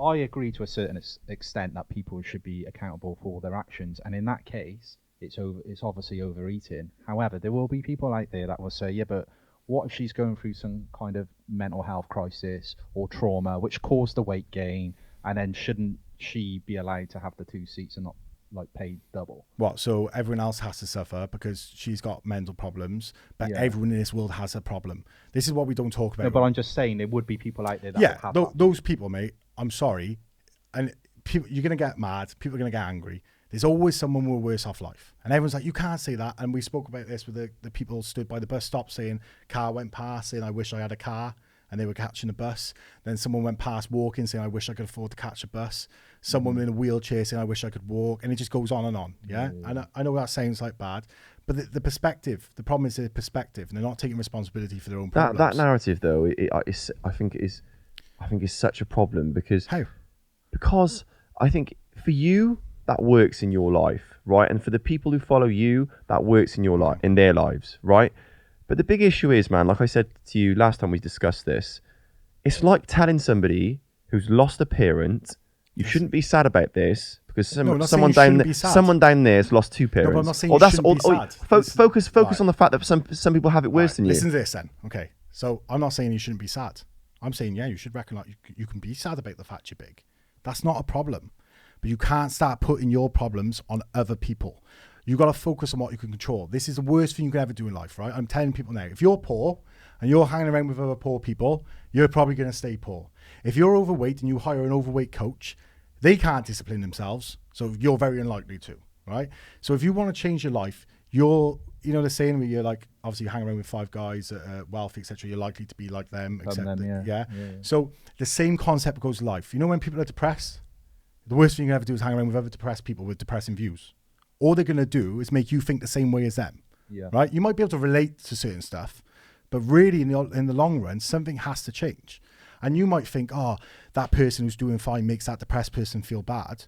I agree to a certain extent that people should be accountable for their actions, and in that case, it's obviously overeating. However, there will be people out there that will say, yeah, but what if she's going through some kind of mental health crisis or trauma which caused the weight gain, and then shouldn't she be allowed to have the 2 seats and not like paid double? What, so everyone else has to suffer because she's got mental problems, but everyone in this world has a problem? This is what we don't talk about. No, but I'm just saying there would be people out there that would have those people, mate, I'm sorry, and people, you're gonna get mad, people are gonna get angry. There's always someone with a worse off life. And everyone's like, you can't say that. And we spoke about this with the people stood by the bus stop saying, car went past saying, I wish I had a car. And they were catching a bus. Then someone went past walking saying, I wish I could afford to catch a bus. Someone in a wheelchair saying, I wish I could walk. And it just goes on and on. Yeah. And I know that sounds like bad, but the perspective, the problem is the perspective, and they're not taking responsibility for their own problems. That narrative though, I think is such a problem because I think for you that works in your life, right? And for the people who follow you, that works in your life, in their lives, right? But the big issue is, man, like I said to you last time we discussed this, it's like telling somebody who's lost a parent, you shouldn't be sad about this because someone down there's lost two parents. No, but I'm not saying you shouldn't be sad. Focus on the fact that some people have it worse than you. Listen to this then. Okay. So I'm not saying you shouldn't be sad. I'm saying, yeah, you should recognize you can be sad about the fact you're big. That's not a problem. But you can't start putting your problems on other people. You got to focus on what you can control. This is the worst thing you can ever do in life, right? I'm telling people now, if you're poor and you're hanging around with other poor people, you're probably going to stay poor. If you're overweight and you hire an overweight coach, they can't discipline themselves. So you're very unlikely to, right? So if you want to change your life, you know the saying where you're like, obviously you hang around with five guys, wealthy, etc. You're likely to be like them, yeah. So the same concept goes to life. You know when people are depressed, the worst thing you can ever do is hang around with other depressed people with depressing views. All they're going to do is make you think the same way as them, right? You might be able to relate to certain stuff, but really in the long run, something has to change. And you might think, oh, that person who's doing fine makes that depressed person feel bad.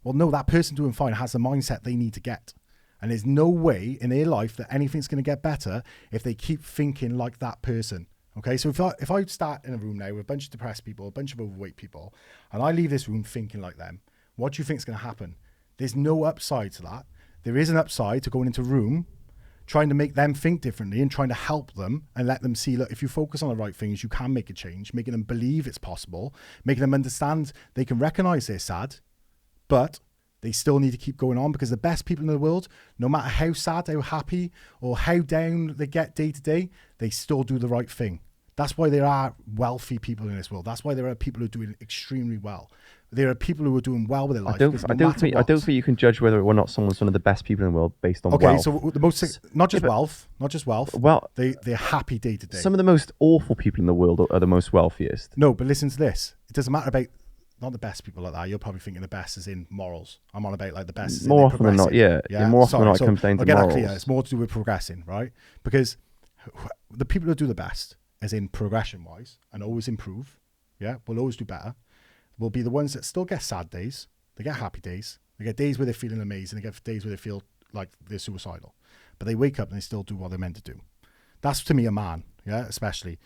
Well, no, that person doing fine has the mindset they need to get. And there's no way in their life that anything's going to get better if they keep thinking like that person. Okay, so if I start in a room now with a bunch of depressed people, a bunch of overweight people, and I leave this room thinking like them, what do you think is going to happen? There's no upside to that. There is an upside to going into a room, trying to make them think differently and trying to help them and let them see, look, if you focus on the right things, you can make a change, making them believe it's possible, making them understand they can recognize they're sad, but they still need to keep going on because the best people in the world, no matter how sad, how happy, or how down they get day to day, they still do the right thing. That's why there are wealthy people in this world. That's why there are people who are doing extremely well. There are people who are doing well with their life. I don't think you can judge whether or not someone's one of the best people in the world based on wealth. Okay, so the most, not just wealth. Well, they're happy day to day. Some of the most awful people in the world are the most wealthiest. No, but listen to this. It doesn't matter about not the best people like that. You're probably thinking the best is in morals. I'm on about like the best is more often than not. Yeah. More often than not, it comes down to morals. Clear. It's more to do with progressing, right? Because the people who do the best, as in progression wise, and always improve, will always do better, will be the ones that still get sad days, they get happy days, they get days where they're feeling amazing, they get days where they feel like they're suicidal, but they wake up and they still do what they're meant to do. That's to me a man, especially.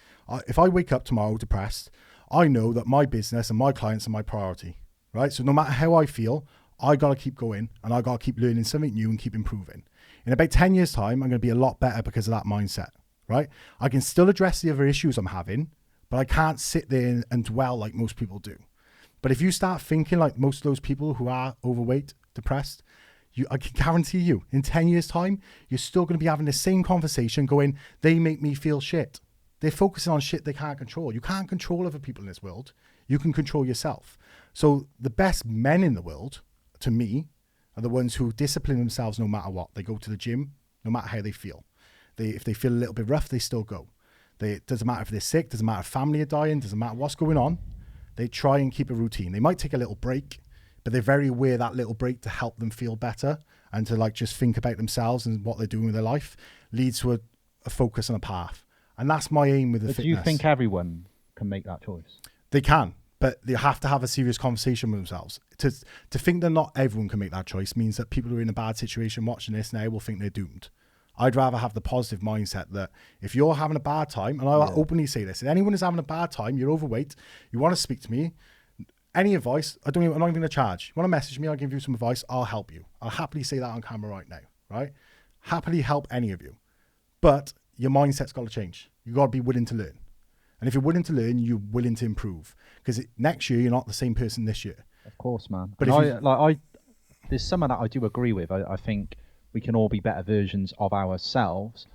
If I wake up tomorrow depressed, I know that my business and my clients are my priority, right? So no matter how I feel, I got to keep going and I got to keep learning something new and keep improving. In about 10 years time, I'm going to be a lot better because of that mindset. Right? I can still address the other issues I'm having, but I can't sit there and dwell like most people do. But if you start thinking like most of those people who are overweight, depressed, I can guarantee you in 10 years time, you're still going to be having the same conversation going, they make me feel shit. They're focusing on shit they can't control. You can't control other people in this world. You can control yourself. So the best men in the world, to me, are the ones who discipline themselves no matter what. They go to the gym no matter how they feel. If they feel a little bit rough, they still go. It doesn't matter if they're sick, doesn't matter if family are dying, doesn't matter what's going on. They try and keep a routine. They might take a little break, but they're very aware that little break to help them feel better and to like just think about themselves and what they're doing with their life leads to a focus and a path. And that's my aim with the fitness. Do you think everyone can make that choice? They can, but they have to have a serious conversation with themselves. To think that not everyone can make that choice means that people who are in a bad situation watching this now will think they're doomed. I'd rather have the positive mindset that if you're having a bad time, and I openly say this, if anyone is having a bad time, you're overweight, you want to speak to me, any advice, I'm not even going to charge. You want to message me, I'll give you some advice, I'll help you. I'll happily say that on camera right now, right? Happily help any of you. But your mindset's got to change. You've got to be willing to learn. And if you're willing to learn, you're willing to improve. Because next year, you're not the same person this year. Of course, man. But there's some of that I do agree with. I think we can all be better versions of ourselves.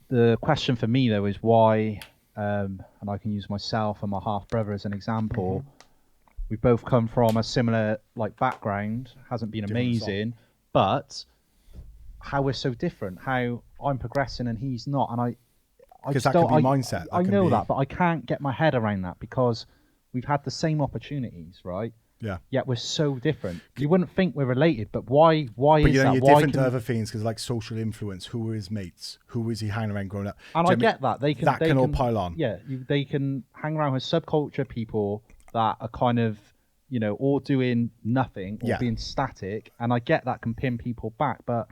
The question for me, though, is why, and I can use myself and my half-brother as an example, we both come from a similar like background. Hasn't been Different amazing, but how we're so different. How I'm progressing and he's not, and I Because just that could don't. be mindset. I That can know be- that, but I can't get my head around that because we've had the same opportunities, right? Yeah. Yet we're so different. You wouldn't think we're related, but why? Why But is you know, that? you're Why different can... to other things because, like, social influence. Who were his mates? Who was he hanging around growing up? And Do I you know what get that they can. That they can all pile on. Yeah, they can hang around with subculture people that are kind of, you know, all doing nothing or Yeah. being static, and I get that can pin people back. But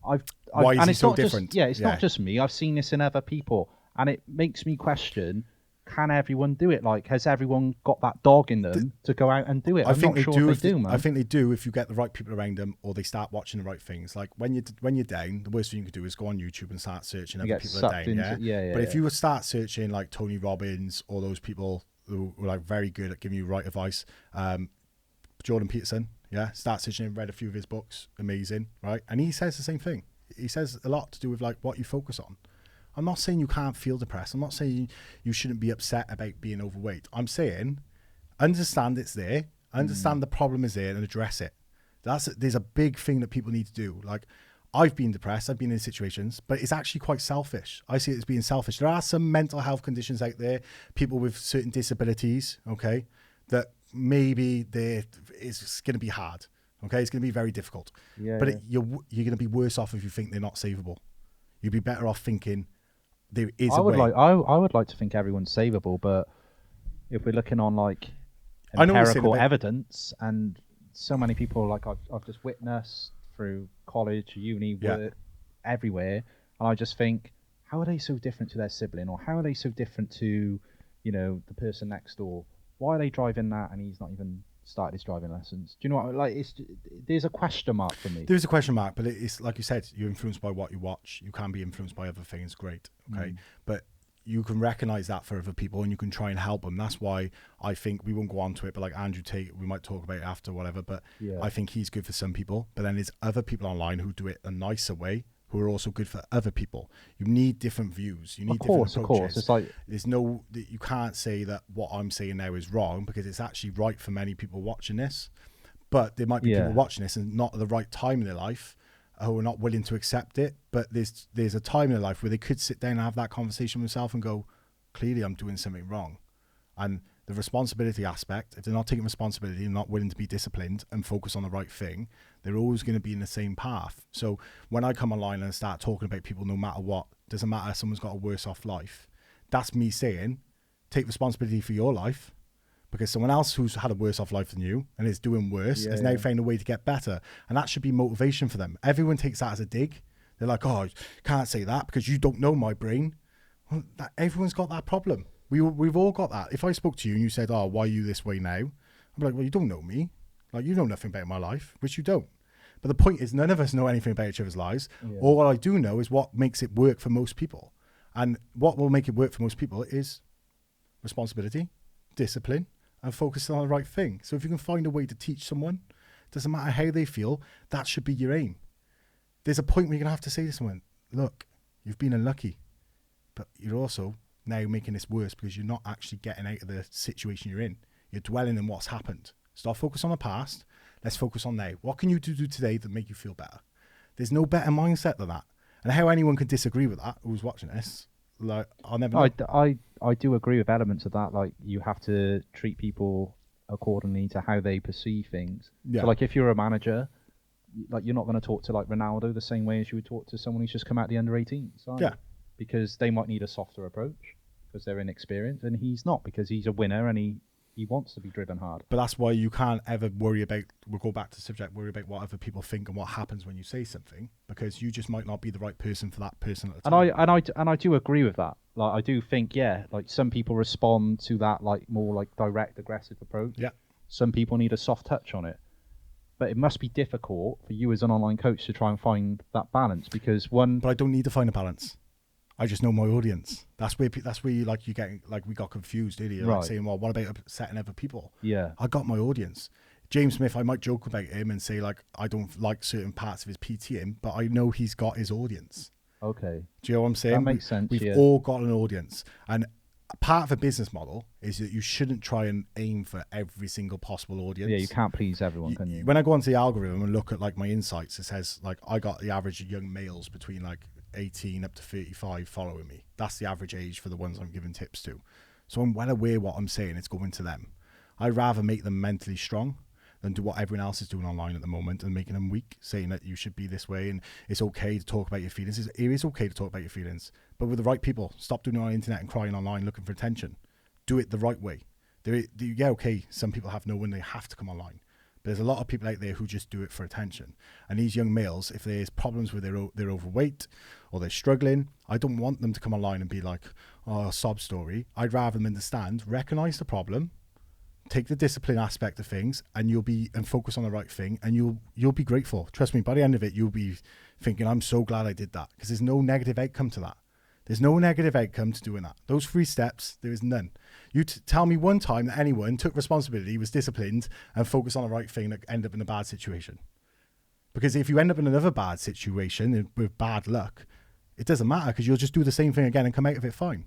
Why is and he it's so not different? Just, yeah, it's Yeah. not just me. I've seen this in other people, and it makes me question: can everyone do it? Like, has everyone got that dog in them to go out and do it? I'm not sure if they do, man. I think they do if you get the right people around them, or they start watching the right things. Like when you're down, the worst thing you can do is go on YouTube and start searching You other get people that are sucked down. into- yeah, But if yeah. you would start searching like Tony Robbins or those people who were like very good at giving you right advice, Jordan Peterson, start searching and read a few of his books, amazing, right? And he says the same thing. He says a lot to do with like what you focus on. I'm not saying you can't feel depressed. I'm not saying you shouldn't be upset about being overweight. I'm saying understand it's there, understand the problem is there, and address it. There's a big thing that people need to do. Like, I've been depressed, I've been in situations, but it's actually quite selfish. I see it as being selfish. There are some mental health conditions out there, people with certain disabilities, okay, that maybe it's going to be hard, okay? It's going to be very difficult. Yeah, but yeah. you're going to be worse off if you think they're not savable. You'd be better off thinking there is I a would way. I would like to think everyone's savable, but if we're looking on like I know what you're saying empirical about- evidence, and so many people like I've just witnessed through college, uni, Yeah. work, everywhere, and I just think, how are they so different to their sibling, or how are they so different to, you know, the person next door? Why are they driving that and he's not even started his driving lessons? Do you know what? Like, there's a question mark for me. There's a question mark, but it's like you said, you're influenced by what you watch. You can be influenced by other things, great, okay? But you can recognize that for other people and you can try and help them. That's why I think, we won't go on to it, but like Andrew Tate, we might talk about it after, whatever, but Yeah. I think he's good for some people. But then there's other people online who do it a nicer way, who are also good for other people. You need different views. You need different approaches. Of course. It's like, You can't say that what I'm saying now is wrong, because it's actually right for many people watching this. But there might be people watching this and not at the right time in their life, who are not willing to accept it. But there's a time in their life where they could sit down and have that conversation with themselves and go, clearly I'm doing something wrong. And the responsibility aspect, if they're not taking responsibility and not willing to be disciplined and focus on the right thing, they're always going to be in the same path. So when I come online and start talking about people, no matter what, doesn't matter if someone's got a worse off life, that's me saying, take responsibility for your life, because someone else who's had a worse off life than you and is doing worse has now found a way to get better. And that should be motivation for them. Everyone takes that as a dig. They're like, oh, I can't say that because you don't know my brain. Well, everyone's got that problem. We've all got that. If I spoke to you and you said, oh, why are you this way now? I'm like, well, you don't know me. Like, you know nothing about my life, which you don't. But the point is, none of us know anything about each other's lives. Yeah. All I do know is what makes it work for most people. And what will make it work for most people is responsibility, discipline, and focusing on the right thing. So if you can find a way to teach someone, doesn't matter how they feel, that should be your aim. There's a point where you're going to have to say to someone, look, you've been unlucky, but you're also now making this worse because you're not actually getting out of the situation you're in. You're dwelling in what's happened. Stop focus on the past. Let's focus on now. What can you do today that make you feel better? There's no better mindset than that. And how anyone can disagree with that, who's watching this, like, I'll never know. I do agree with elements of that. Like, you have to treat people accordingly to how they perceive things. Yeah. So, like, if you're a manager, like, you're not going to talk to like Ronaldo the same way as you would talk to someone who's just come out the under 18s. Are you? Yeah. Because they might need a softer approach because they're inexperienced, and he's not, because he's a winner and he wants to be driven hard. But that's why you can't ever worry about, we'll go back to the subject, worry about what other people think and what happens when you say something, because you just might not be the right person for that person at the time. And I do agree with that. Like, I do think, like, some people respond to that like more like direct, aggressive approach. Yeah. Some people need a soft touch on it. But it must be difficult for you as an online coach to try and find that balance, because But I don't need to find a balance. I just know my audience. That's where you like, you getting, like, we got confused earlier, like Right. saying, well, what about upsetting other people? Yeah. I got my audience. James Smith, I might joke about him and say, like, I don't like certain parts of his PTing, but I know he's got his audience. Okay. Do you know what I'm saying? That makes sense, We've yeah. all got an audience. And part of a business model is that you shouldn't try and aim for every single possible audience. Yeah, you can't please everyone, can you? When I go onto the algorithm and look at like my insights, it says like I got the average of young males between like 18 up to 35 following me. That's the average age for the ones I'm giving tips to. So I'm well aware what I'm saying, it's going to them. I'd rather make them mentally strong than do what everyone else is doing online at the moment and making them weak, saying that you should be this way and it's okay to talk about your feelings. It is okay to talk about your feelings, but with the right people. Stop doing it on the internet and crying online looking for attention. Do it the right way. Yeah, okay, some people have no one, they have to come online. But there's a lot of people out there who just do it for attention. And these young males, if there's problems with they're overweight or they're struggling, I don't want them to come online and be like, oh, a sob story. I'd rather them understand, recognize the problem, take the discipline aspect of things, and focus on the right thing, and you'll be grateful. Trust me, by the end of it, you'll be thinking, I'm so glad I did that, because there's no negative outcome to that. There's no negative outcome to doing that. Those 3 steps, there is none. You tell me one time that anyone took responsibility, was disciplined, and focused on the right thing that ended up in a bad situation. Because if you end up in another bad situation with bad luck, it doesn't matter, because you'll just do the same thing again and come out of it fine.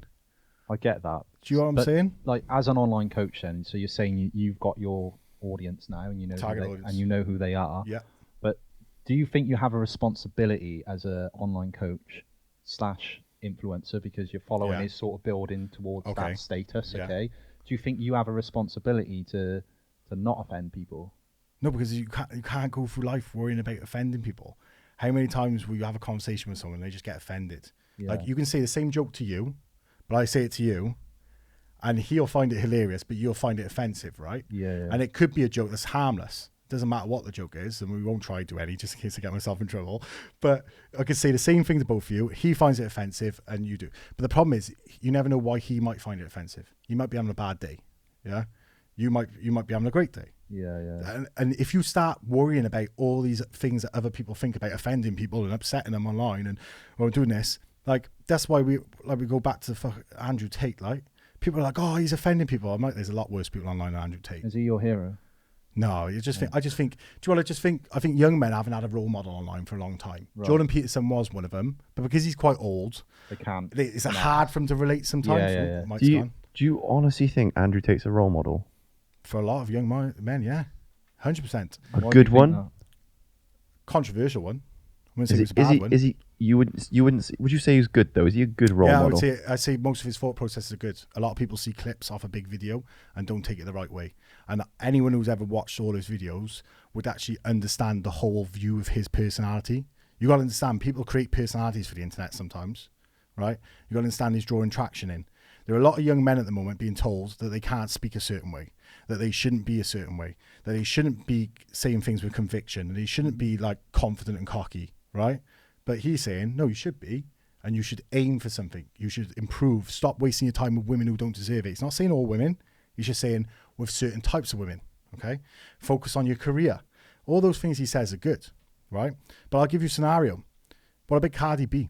I get that. Do you know what I'm saying? Like, as an online coach then, so you're saying you've got your audience now and you know and you know who they are. Yeah. But do you think you have a responsibility as an online coach / influencer, because your following is sort of building towards that status, okay? Do you think you have a responsibility to not offend people? No, because you can't go through life worrying about offending people. How many times will you have a conversation with someone and they just get offended? Yeah. Like, you can say the same joke to you, but I say it to you, and he'll find it hilarious, but you'll find it offensive, right? Yeah. And it could be a joke that's harmless. It doesn't matter what the joke is, and we won't try to do any, just in case I get myself in trouble. But I could say the same thing to both of you. He finds it offensive, and you do. But the problem is, you never know why he might find it offensive. You might be having a bad day, yeah? You might be having a great day. Yeah. And if you start worrying about all these things that other people think about, offending people and upsetting them online, and or doing this, like, that's why we go back to Andrew Tate. Like, people are like, oh, he's offending people. I'm like, there's a lot worse people online than Andrew Tate. Is he your hero? No, I just think I think young men haven't had a role model online for a long time. Right. Jordan Peterson was one of them, but because he's quite old, they can't. It's hard for him to relate sometimes. Yeah. Do you honestly think Andrew Tate's a role model? For a lot of young men, yeah. 100%. A good one? Controversial one. I wouldn't say it's a bad one. Is he? You wouldn't. Would you say he's good though? Is he a good role model? Yeah, I'd say most of his thought processes are good. A lot of people see clips off a big video and don't take it the right way. And anyone who's ever watched all his videos would actually understand the whole view of his personality. You got to understand, people create personalities for the internet sometimes, right? You got to understand he's drawing traction in. There are a lot of young men at the moment being told that they can't speak a certain way, that they shouldn't be a certain way, that they shouldn't be saying things with conviction, that they shouldn't be like confident and cocky, right? But he's saying, no, you should be, and you should aim for something. You should improve. Stop wasting your time with women who don't deserve it. He's not saying all women. He's just saying with certain types of women, okay? Focus on your career. All those things he says are good, right? But I'll give you a scenario. What about Cardi B?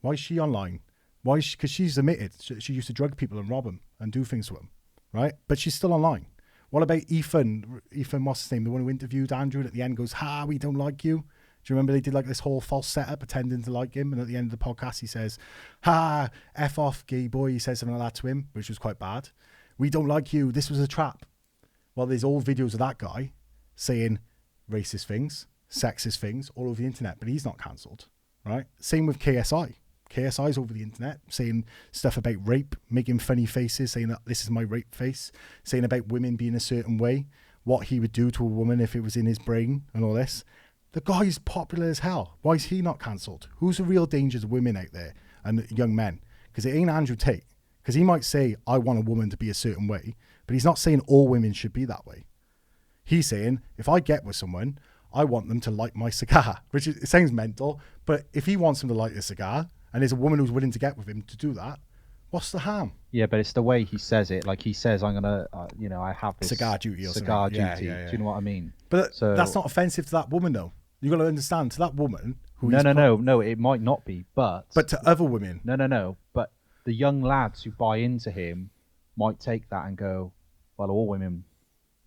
Why is she online? Why? Because she's admitted she used to drug people and rob them and do things to them, right? But she's still online. What about Ethan? Ethan, what's his name? The one who interviewed Andrew and at the end goes, we don't like you. Do you remember they did like this whole false setup pretending to like him? And at the end of the podcast, he says, F off, gay boy. He says something like that to him, which was quite bad. We don't like you. This was a trap. Well, there's old videos of that guy saying racist things, sexist things all over the internet, but he's not cancelled, right? Same with KSI. KSI's over the internet saying stuff about rape, making funny faces, saying that this is my rape face, saying about women being a certain way, what he would do to a woman if it was in his brain and all this. The guy's popular as hell. Why is he not cancelled? Who's the real danger to women out there and young men? Because it ain't Andrew Tate. Because he might say, I want a woman to be a certain way, but he's not saying all women should be that way. He's saying, if I get with someone, I want them to light my cigar, it sounds mental, but if he wants them to light a cigar, and there's a woman who's willing to get with him to do that, what's the harm? Yeah, but it's the way he says it. Like, he says, I'm going to, I have this cigar duty or cigar something. duty. Yeah. Do you know what I mean? But that's not offensive to that woman, though. You got to understand, to that woman who No, it might not be, but to other women. No. But the young lads who buy into him might take that and go, well, all women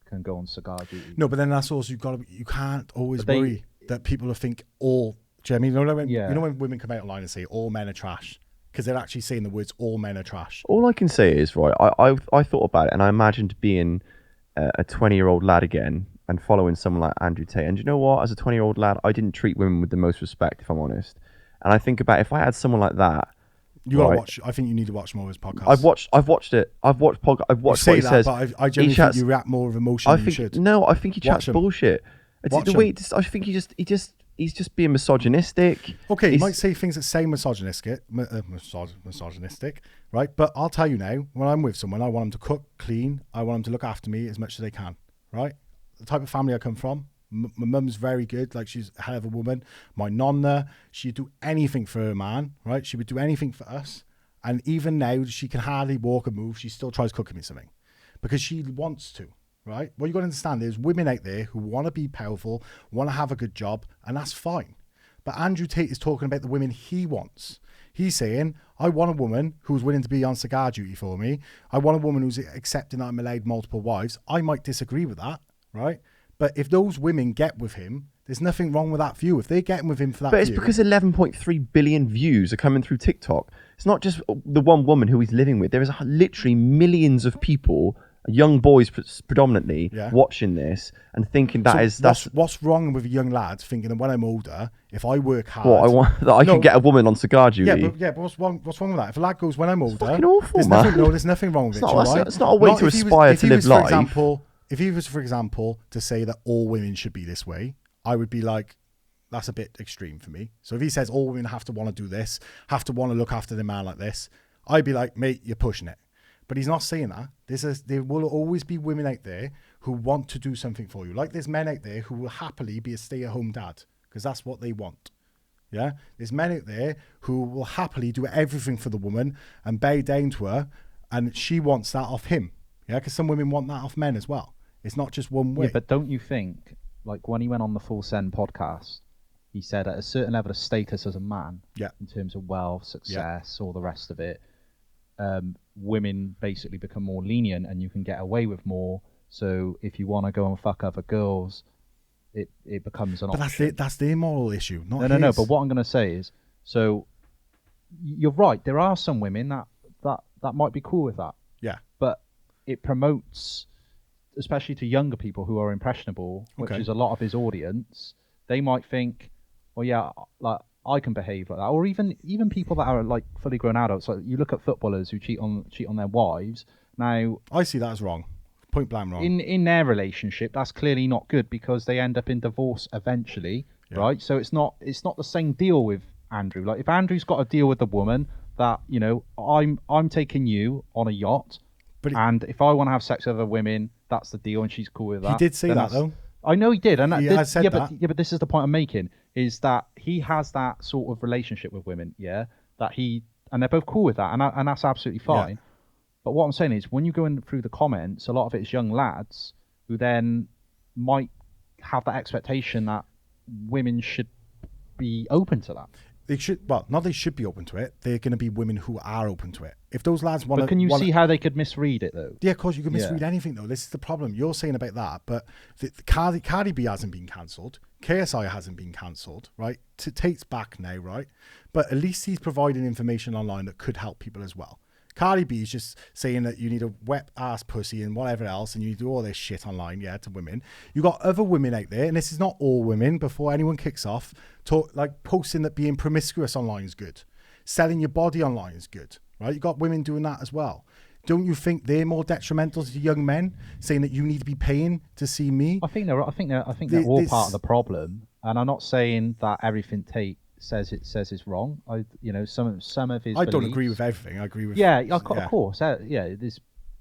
can go on cigar duty. No, but then that's also, you can't always worry that people will think all. Do you know what I mean? Yeah. You know when women come out online and say all men are trash, because they're actually saying the words "all men are trash." All I can say is, right, I thought about it and I imagined being a 20-year-old lad again and following someone like Andrew Tate. And you know what? As a 20-year-old lad, I didn't treat women with the most respect, if I'm honest. And I think about if I had someone like that. You gotta watch. I think you need to watch more of his podcasts. I've watched it. I've watched what he says. But I generally think you react more of emotion than you should. No, I think he chats bullshit. I think he's just being misogynistic. Okay, he might say things that say misogynistic, right? But I'll tell you now, when I'm with someone, I want them to cook, clean. I want them to look after me as much as they can, right? The type of family I come from, my mum's very good. Like, she's a hell of a woman. My nonna, she'd do anything for her man, right? She would do anything for us. And even now, she can hardly walk or move. She still tries cooking me something because she wants to, right? What you got to understand, there's women out there who want to be powerful, want to have a good job, and that's fine. But Andrew Tate is talking about the women he wants. He's saying, I want a woman who's willing to be on cigar duty for me. I want a woman who's accepting that I'm allowed multiple wives. I might disagree with that, right? But if those women get with him, there's nothing wrong with that view. If they're getting with him for that But it's because 11.3 billion views are coming through TikTok. It's not just the one woman who he's living with. There is literally millions of people, young boys predominantly, watching this and thinking what's wrong with a young lad thinking that when I'm older, if I work hard... I can get a woman on cigar duty. But what's wrong with that? If a lad goes, when I'm older... It's fucking awful, man. There's nothing wrong with it, right? It's not a way to aspire to live life. If he was, for example, to say that all women should be this way, I would be like, that's a bit extreme for me. So if he says all women have to want to do this, have to want to look after their man like this, I'd be like, mate, you're pushing it. But he's not saying that. There will always be women out there who want to do something for you. Like there's men out there who will happily be a stay-at-home dad because that's what they want. Yeah? There's men out there who will happily do everything for the woman and bow down to her, and she wants that off him. Yeah? Because some women want that off men as well. It's not just one way. Yeah, but don't you think, like when he went on the Full Send podcast, he said at a certain level of status as a man, in terms of wealth, success, all the rest of it, women basically become more lenient and you can get away with more. So if you want to go and fuck other girls, it becomes an option. But that's their moral issue, not his. No. But what I'm going to say is, so you're right. There are some women that might be cool with that. Yeah. But it promotes, especially to younger people who are impressionable, which is a lot of his audience. They might think, well, yeah, like I can behave like that, or even people that are like fully grown adults. Like you look at footballers who cheat on their wives. Now, I see that as wrong, point blank wrong. In their relationship, that's clearly not good because they end up in divorce eventually, right? So it's not the same deal with Andrew. Like if Andrew's got a deal with the woman that, you know, I'm taking you on a yacht, and if I want to have sex with other women, that's the deal, and she's cool with that. He did say that though. I know he did, and he has said that. But this is the point I'm making: is that he has that sort of relationship with women, and they're both cool with that, and that's absolutely fine. Yeah. But what I'm saying is, when you go in through the comments, a lot of it is young lads who then might have that expectation that women should be open to that. They should, well, not they should be open to it. They're going to be women who are open to it. If those lads want to... But can you see how they could misread it, though? Yeah, of course, you can misread anything, though. This is the problem. You're saying about that, but Cardi B hasn't been cancelled. KSI hasn't been cancelled, right? Tate's back now, right? But at least he's providing information online that could help people as well. Cardi B is just saying that you need a wet ass pussy and whatever else, and you do all this shit online, to women. You got other women out there, and this is not all women. Before anyone kicks off, posting that being promiscuous online is good, selling your body online is good, right? You got women doing that as well. Don't you think they're more detrimental to young men, saying that you need to be paying to see me? I think they're all part of the problem, and I'm not saying that everything Tate says is wrong. Some of his. I don't agree with everything. I agree with. Of course. There's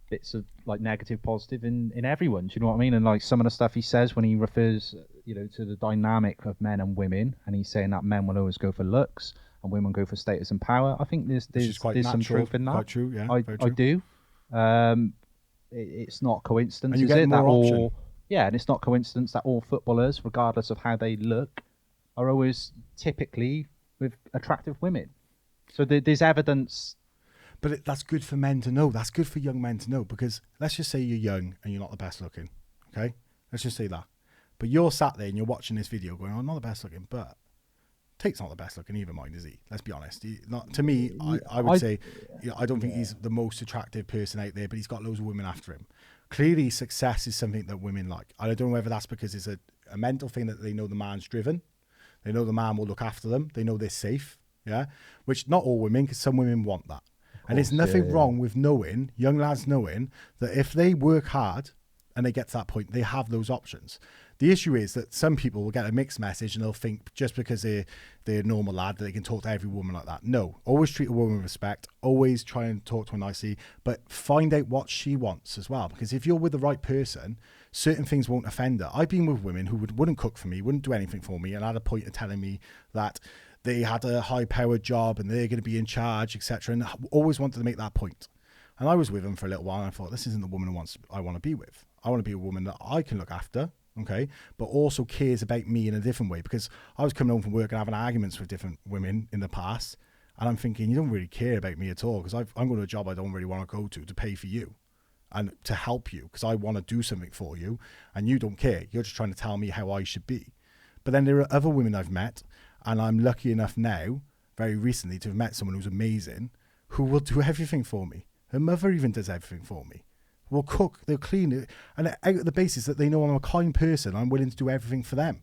bits of like negative, positive in everyone. Do you know what I mean? And like some of the stuff he says when he refers, to the dynamic of men and women, and he's saying that men will always go for looks and women go for status and power. I think there's some truth in that. Quite true. Yeah, I do. It's not coincidence, and you is get it? More that option. all, and it's not coincidence that all footballers, regardless of how they look, are always typically with attractive women. So there's evidence. But that's good for men to know. That's good for young men to know, because let's just say you're young and you're not the best looking. Okay? Let's just say that. But you're sat there and you're watching this video going, I'm not the best looking, but Tate's not the best looking either, mind, is he? Let's be honest. Not to me. I would say, I don't think he's the most attractive person out there, but he's got loads of women after him. Clearly, success is something that women like. I don't know whether that's because it's a mental thing that they know the man's driven. They know the man will look after them. They know they're safe. Yeah, which not all women, because some women want that. And there's nothing wrong with knowing, young lads knowing, that if they work hard and they get to that point, they have those options. The issue is that some people will get a mixed message and they'll think just because they're a normal lad that they can talk to every woman like that. No, always treat a woman with respect. Always try and talk to her nicely, but find out what she wants as well. Because if you're with the right person, certain things won't offend her. I've been with women who wouldn't cook for me, wouldn't do anything for me, and had a point of telling me that they had a high-powered job and they're going to be in charge, etc. And always wanted to make that point. And I was with them for a little while and I thought, this isn't the woman I want to be with. I want to be a woman that I can look after, okay, but also cares about me in a different way. Because I was coming home from work and having arguments with different women in the past, and I'm thinking, you don't really care about me at all, because I'm going to a job I don't really want to go to pay for you and to help you, because I want to do something for you, and you don't care. You're just trying to tell me how I should be. But then there are other women I've met, and I'm lucky enough now, very recently, to have met someone who's amazing, who will do everything for me. Her mother even does everything for me. Will cook, they'll clean it, and out of the basis that they know I'm a kind person, I'm willing to do everything for them.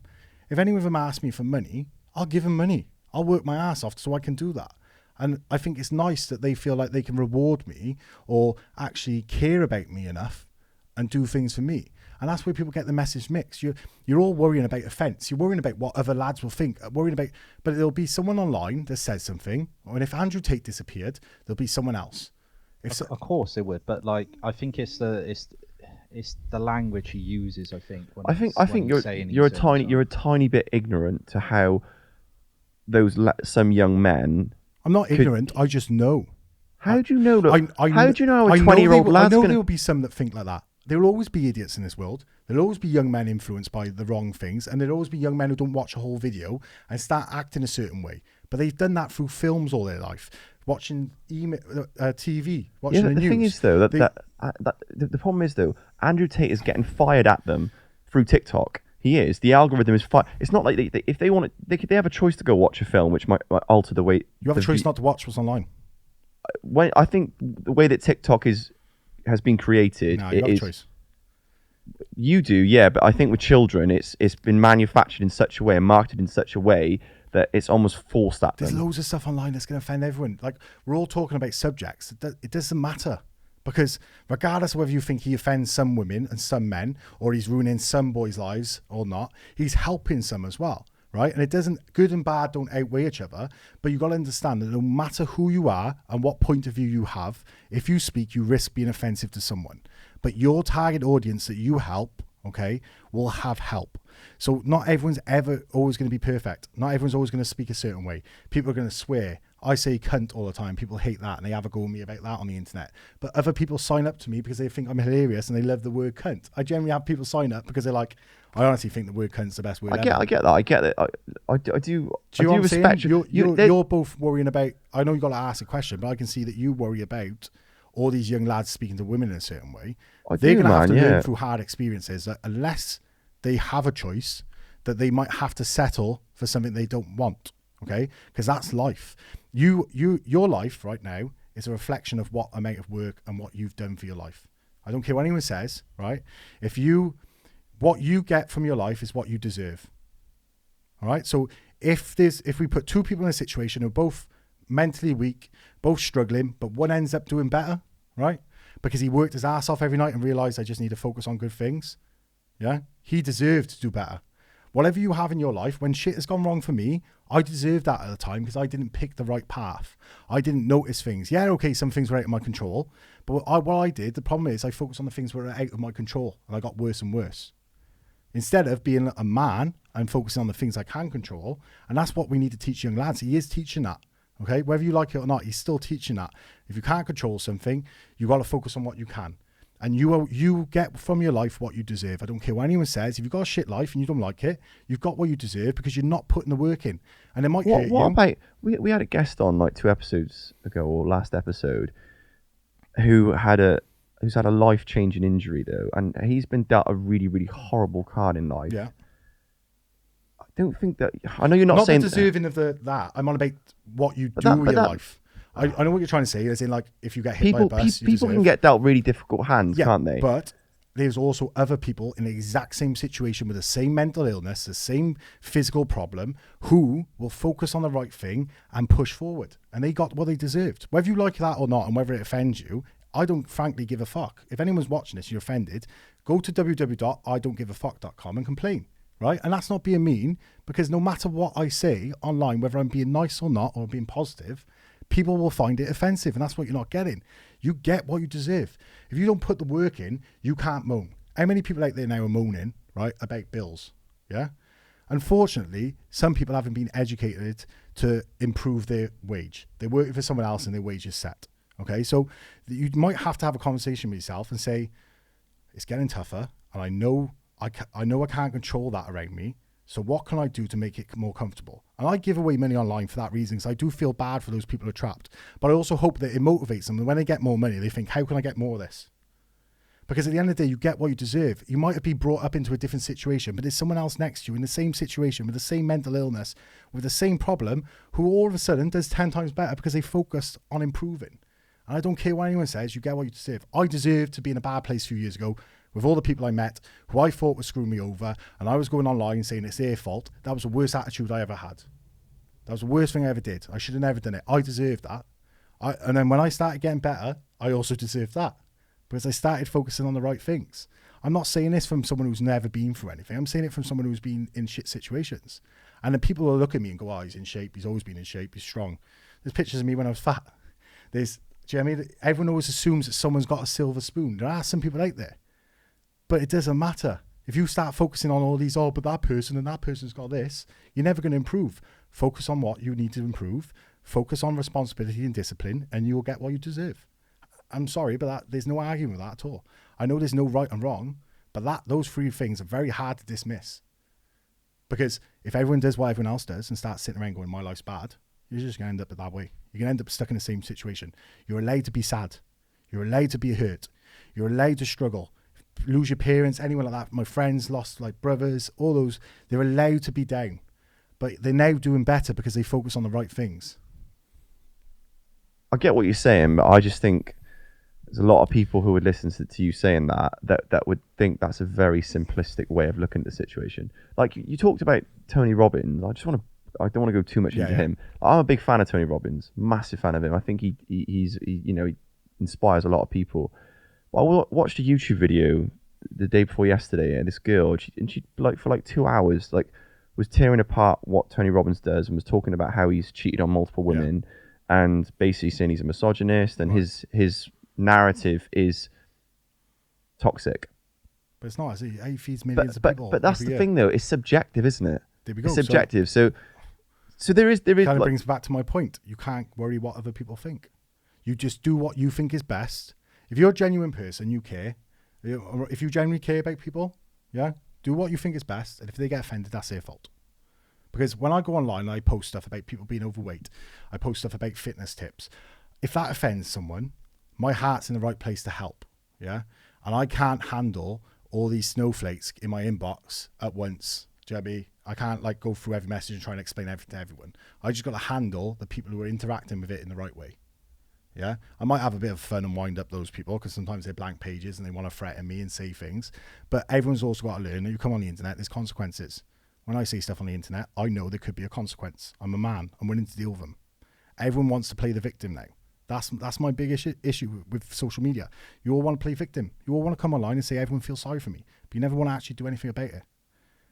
If any of them ask me for money, I'll give them money. I'll work my ass off so I can do that. And I think it's nice that they feel like they can reward me or actually care about me enough and do things for me. And that's where people get the message mixed. You're all worrying about offence. You're worrying about what other lads will think. But there'll be someone online that says something. And if Andrew Tate disappeared, there'll be someone else. Of course it would, but like I think it's the language he uses. I think you're a tiny bit ignorant to how some young men. I'm not ignorant. I just know. How do you know that? How do you know a 20-year-old lad's I know there will be some that think like that. There will always be idiots in this world. There'll always be young men influenced by the wrong things, and there'll always be young men who don't watch a whole video and start acting a certain way. But they've done that through films all their life, watching TV, watching the news. The thing is, though, the problem is, though, Andrew Tate is getting fired at them through TikTok. He is. The algorithm is fire. It's not like if they want it, they have a choice to go watch a film, which might alter the way. You have a choice not to watch what's online. I think the way that TikTok has been created, no, you have a choice. You do, yeah, but I think with children, it's been manufactured in such a way and marketed in such a way that it's almost forced at them. There's loads of stuff online that's going to offend everyone. Like, we're all talking about subjects. It doesn't matter, because regardless of whether you think he offends some women and some men, or he's ruining some boys' lives or not, he's helping some as well, right? And it doesn't, good and bad don't outweigh each other, but you've got to understand that no matter who you are and what point of view you have, if you speak, you risk being offensive to someone. But your target audience that you help, okay, will have help. So not everyone's ever always going to be perfect. Not everyone's always going to speak a certain way. People are going to swear. I say cunt all the time. People hate that and they have a go at me about that on the internet. But other people sign up to me because they think I'm hilarious and they love the word cunt. I generally have people sign up because they're like, I honestly think the word cunt's the best word ever. I get that. I get it. I do respect you. You're both worrying about, I know you've got to ask a question, but I can see that you worry about all these young lads speaking to women in a certain way. They're going to have to learn through hard experiences that unless they have a choice, that they might have to settle for something they don't want. Okay, because that's life. Your life right now is a reflection of what amount of work and what you've done for your life. I don't care what anyone says, right? What you get from your life is what you deserve. All right. So if we put two people in a situation who are both mentally weak, both struggling, but one ends up doing better, right? Because he worked his ass off every night and realized I just need to focus on good things. Yeah. He deserved to do better. Whatever you have in your life, when shit has gone wrong for me, I deserved that at the time because I didn't pick the right path. I didn't notice things. Yeah, okay, some things were out of my control. But what I did, the problem is I focused on the things that were out of my control and I got worse and worse. Instead of being a man and focusing on the things I can control. And that's what we need to teach young lads. He is teaching that. Okay, whether you like it or not, he's still teaching that. If you can't control something, you got to focus on what you can. And you get from your life what you deserve. I don't care what anyone says. If you've got a shit life and you don't like it, you've got what you deserve because you're not putting the work in. And it might hurt you. What about, we had a guest on like 2 episodes ago, or last episode, who's had a life-changing injury though, and he's been dealt a really, really horrible card in life. Yeah. don't think that. I know you're not saying the deserving of that. I'm on about what you But do that- with but your that- life. I know what you're trying to say. As in, like, if you get hit by a people bus, you people deserve. can get dealt really difficult hands, Yeah, can't they? but there's also other people in the exact same situation with the same mental illness, the same physical problem, who will focus on the right thing and push forward. And they got what they deserved. Whether you like that or not, and whether it offends you, I don't frankly give a fuck. If anyone's watching this, you're offended, go to www.idon'tgiveafuck.com and complain, right? And that's not being mean, because no matter what I say online, whether I'm being nice or not, or being positive, people will find it offensive, and that's what you're not getting. You get what you deserve. If you don't put the work in, you can't moan. How many people out there now are moaning, right, about bills? Yeah? Unfortunately, some people haven't been educated to improve their wage. They're working for someone else and their wage is set. Okay? So you might have to have a conversation with yourself and say, it's getting tougher, and I know I can't control that around me. So what can I do to make it more comfortable? And I give away money online for that reason, because I do feel bad for those people who are trapped. But I also hope that it motivates them. And when they get more money, they think, how can I get more of this? Because at the end of the day, you get what you deserve. You might have been brought up into a different situation, but there's someone else next to you in the same situation, with the same mental illness, with the same problem, who all of a sudden does 10 times better because they focused on improving. And I don't care what anyone says, you get what you deserve. I deserved to be in a bad place a few years ago, with all the people I met who I thought were screwing me over, and I was going online saying it's their fault. That was the worst attitude I ever had. That was the worst thing I ever did. I should have never done it. I deserved that. And then when I started getting better, I also deserved that, because I started focusing on the right things. I'm not saying this from someone who's never been through anything. I'm saying it from someone who's been in shit situations. And then people will look at me and go, oh, he's in shape. He's always been in shape. He's strong. There's pictures of me when I was fat. Do you know what I mean? Everyone always assumes that someone's got a silver spoon. There are some people out there. But it doesn't matter. If you start focusing on all these, oh, but that person and that person's got this, you're never going to improve. Focus on what you need to improve. Focus on responsibility and discipline, and you'll get what you deserve. I'm sorry, but there's no arguing with that at all. I know there's no right and wrong, but those three things are very hard to dismiss. Because if everyone does what everyone else does and starts sitting around going, my life's bad, you're just going to end up that way. You're going to end up stuck in the same situation. You're allowed to be sad. You're allowed to be hurt. You're allowed to struggle. Lose your parents, anyone like that. My friends lost like brothers, all those. They're allowed to be down, but they're now doing better because they focus on the right things. I get what you're saying, but I just think there's a lot of people who would listen to you saying that would think that's a very simplistic way of looking at the situation. Like you talked about Tony Robbins. I don't want to go too much into him. I'm a big fan of Tony Robbins, massive fan of him. I think he inspires a lot of people. I watched a YouTube video the day before yesterday, and this girl, and she like for like 2 hours, like was tearing apart what Tony Robbins does, and was talking about how he's cheated on multiple women, and basically saying he's a misogynist, and his narrative is toxic. But it's not. He feeds millions of people. But that's the thing, though. It's subjective, isn't it? There we go. It's subjective. So there is. Kind of brings back to my point. You can't worry what other people think. You just do what you think is best. If you're a genuine person, you care. If you genuinely care about people, do what you think is best. And if they get offended, that's their fault. Because when I go online and I post stuff about people being overweight, I post stuff about fitness tips. If that offends someone, my heart's in the right place to help. Yeah. And I can't handle all these snowflakes in my inbox at once. Do you know what I mean? I can't like go through every message and try and explain everything to everyone. I just got to handle the people who are interacting with it in the right way. Yeah, I might have a bit of fun and wind up those people, because sometimes they're blank pages and they want to threaten me and say things. But everyone's also got to learn that you come on the internet, there's consequences. When I say stuff on the internet, I know there could be a consequence. I'm a man. I'm willing to deal with them. Everyone wants to play the victim now. That's my big issue with social media. You all want to play victim. You all want to come online and say everyone feels sorry for me, but you never want to actually do anything about it.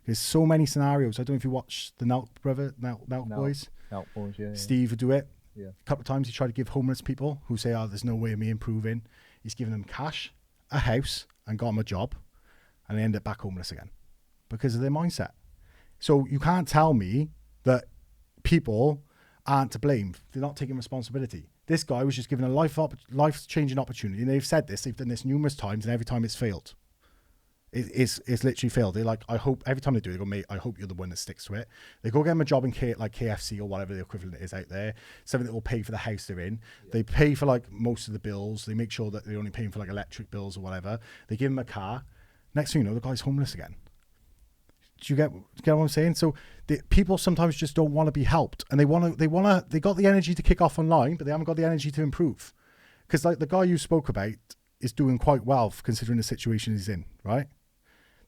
There's so many scenarios. I don't know if you watch the Nelk Boys. Nelk Boys, yeah. Steve would do it. Yeah. A couple of times he tried to give homeless people who say, oh, there's no way of me improving. He's given them cash, a house, and got them a job, and they end up back homeless again because of their mindset. So you can't tell me that people aren't to blame. They're not taking responsibility. This guy was just given a life-changing opportunity, and they've said this. They've done this numerous times, and every time it's failed. It's literally failed. They're like, I hope, every time they do it, they go, mate, I hope you're the one that sticks to it. They go get them a job in like KFC or whatever the equivalent is out there, something that will pay for the house they're in. Yeah. They pay for like most of the bills. They make sure that they're only paying for like electric bills or whatever. They give them a car. Next thing you know, the guy's homeless again. Do you get what I'm saying? So people sometimes just don't want to be helped, and they got the energy to kick off online, but they haven't got the energy to improve. Because like the guy you spoke about is doing quite well considering the situation he's in, right?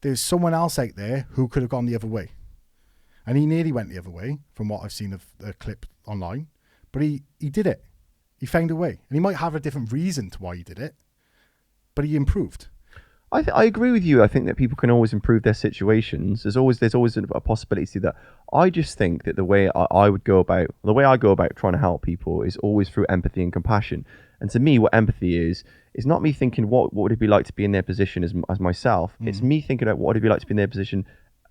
There's someone else out there who could have gone the other way, and he nearly went the other way from what I've seen of a clip online, but he did it. He found a way, and he might have a different reason to why he did it, but he improved. I agree with you. I think that people can always improve their situations. There's always a possibility that. I just think that the way I go about trying to help people is always through empathy and compassion. And to me, what empathy is not me thinking what would it be like to be in their position as myself. It's me thinking about what would it be like to be in their position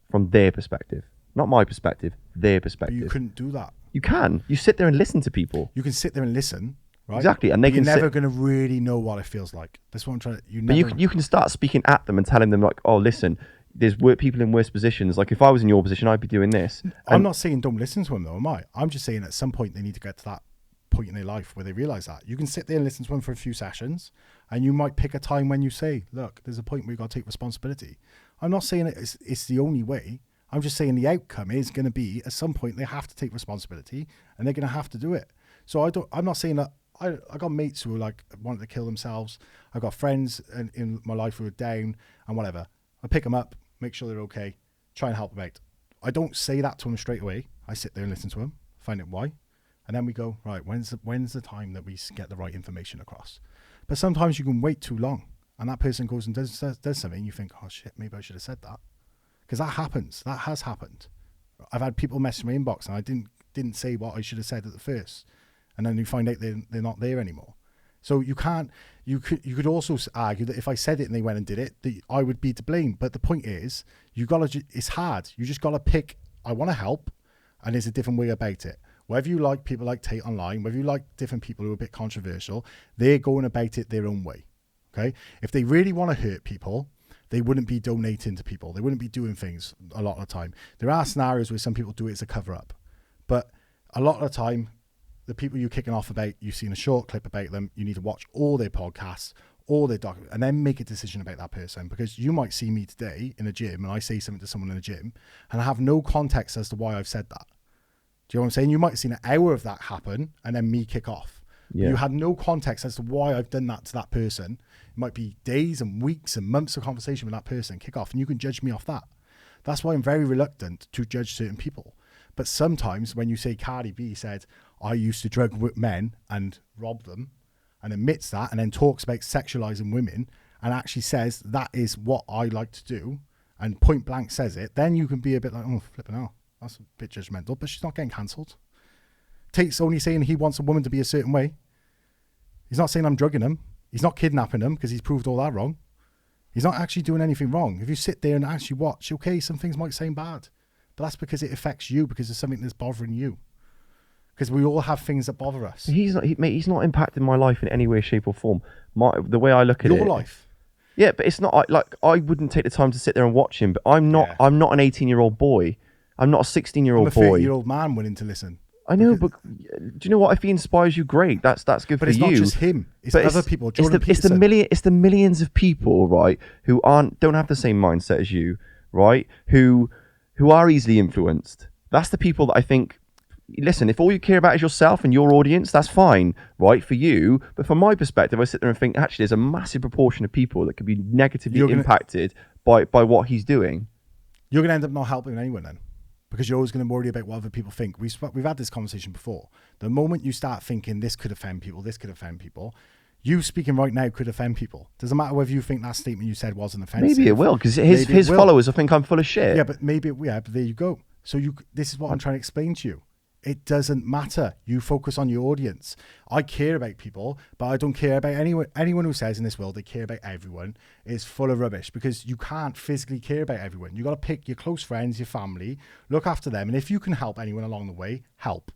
from their perspective, not my perspective, their perspective. But you couldn't do that. You can. You sit there and listen to people. You can sit there and listen. Right? Exactly, and you're never going to really know what it feels like. That's what I'm trying to. You can start speaking at them and telling them like, oh, listen, there's people in worse positions. Like if I was in your position, I'd be doing this. I'm not saying don't listen to them though, am I? I'm just saying at some point they need to get to that point in their life where they realize that. You can sit there and listen to them for a few sessions, and you might pick a time when you say, look, there's a point where you got to take responsibility. I'm not saying it's the only way. I'm just saying the outcome is going to be at some point they have to take responsibility, and they're going to have to do it. So I'm not saying that. I got mates who like wanted to kill themselves. I got friends in my life who are down and whatever. I pick them up, make sure they're okay, try and help them out. I don't say that to them straight away. I sit there and listen to them, find out why, and then we go, right, when's the time that we get the right information across? But sometimes you can wait too long, and that person goes and does something, you think, oh shit, maybe I should have said that. Because that happens. That has happened. I've had people message my inbox and I didn't say what I should have said at the first. And then you find out they're not there anymore. So you could also argue that if I said it and they went and did it, that I would be to blame. But the point is, it's hard. You just got to pick, I want to help, and there's a different way about it. Whether you like people like Tate online, whether you like different people who are a bit controversial, they're going about it their own way. Okay? If they really want to hurt people, they wouldn't be donating to people. They wouldn't be doing things a lot of the time. There are scenarios where some people do it as a cover-up. But a lot of the time, the people you're kicking off about, you've seen a short clip about them, you need to watch all their podcasts, all their documents, and then make a decision about that person. Because you might see me today in a gym and I say something to someone in a gym and I have no context as to why I've said that. Do you know what I'm saying? You might have seen an hour of that happen and then me kick off. Yeah. You had no context as to why I've done that to that person. It might be days and weeks and months of conversation with that person, kick off, and you can judge me off that. That's why I'm very reluctant to judge certain people. But sometimes when you say Cardi B said, I used to drug men and rob them, and admits that, and then talks about sexualizing women, and actually says that is what I like to do, and point blank says it, then you can be a bit like, oh, flipping hell, that's a bit judgmental, but she's not getting cancelled. Tate's only saying he wants a woman to be a certain way. He's not saying I'm drugging him. He's not kidnapping him because he's proved all that wrong. He's not actually doing anything wrong. If you sit there and actually watch, okay, some things might seem bad, but that's because it affects you, because there's something that's bothering you. Because we all have things that bother us. He's not impacting my life in any way, shape, or form. The way I look at your life. Yeah, but it's not like I wouldn't take the time to sit there and watch him. But I'm not. Yeah. I'm not an 18-year-old boy. I'm not a 16-year-old boy. I'm a 30-year-old man willing to listen. I know, but do you know what? If he inspires you, great. That's good for you. But it's not just him. It's other people. It's the millions of people, right, who don't have the same mindset as you, right? Who are easily influenced. That's the people that I think. Listen, if all you care about is yourself and your audience, that's fine, right, for you. But from my perspective, I sit there and think, actually, there's a massive proportion of people that could be negatively impacted by what he's doing. You're going to end up not helping anyone then, because you're always going to worry about what other people think. We've had this conversation before. The moment you start thinking this could offend people, you speaking right now could offend people. Doesn't matter whether you think that statement you said wasn't offensive. Maybe it will, because his followers will think I'm full of shit. Yeah, but but there you go. So this is what I'm trying to explain to you. It doesn't matter. You focus on your audience. I care about people, but I don't care about anyone. Anyone who says in this world they care about everyone is full of rubbish, because you can't physically care about everyone. You got to pick your close friends, your family, look after them. And if you can help anyone along the way, help.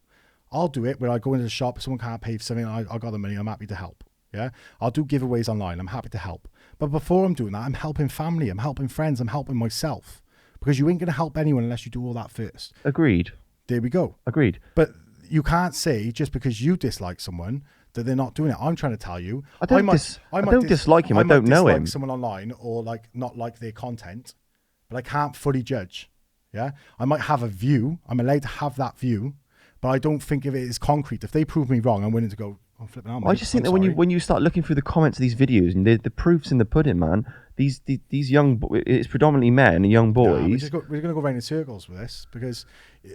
I'll do it when I go into the shop. Someone can't pay for something. I got the money. I'm happy to help. Yeah. I'll do giveaways online. I'm happy to help. But before I'm doing that, I'm helping family. I'm helping friends. I'm helping myself, because you ain't going to help anyone unless you do all that first. Agreed. There we go. Agreed. But you can't say just because you dislike someone that they're not doing it. I'm trying to tell you. I don't dislike him. I don't know him. Someone online or not like their content, but I can't fully judge. Yeah, I might have a view. I'm allowed to have that view, but I don't think of it as concrete. If they prove me wrong, I'm willing to go, I'm flipping out. I just think that when you start looking through the comments of these videos, and the proof's in the pudding, man. These young, it's predominantly men and young boys. Yeah, we're going to go round in circles with this, because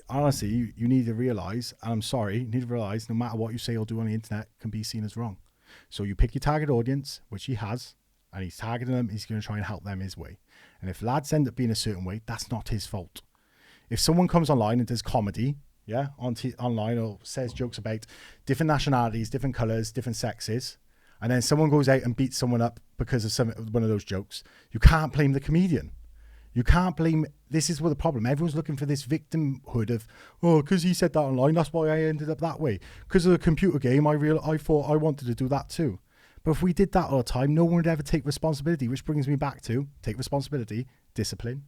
honestly, you need to realise, and I'm sorry, you need to realise no matter what you say or do on the internet can be seen as wrong. So you pick your target audience, which he has, and he's targeting them, he's going to try and help them his way. And if lads end up being a certain way, that's not his fault. If someone comes online and does comedy, yeah, online, or says jokes about different nationalities, different colours, different sexes, and then someone goes out and beats someone up because of one of those jokes, you can't blame the comedian. You can't blame. This is what the problem. Everyone's looking for this victimhood of, oh, because he said that online, that's why I ended up that way. Because of the computer game, I thought I wanted to do that too. But if we did that all the time, no one would ever take responsibility, which brings me back to take responsibility, discipline,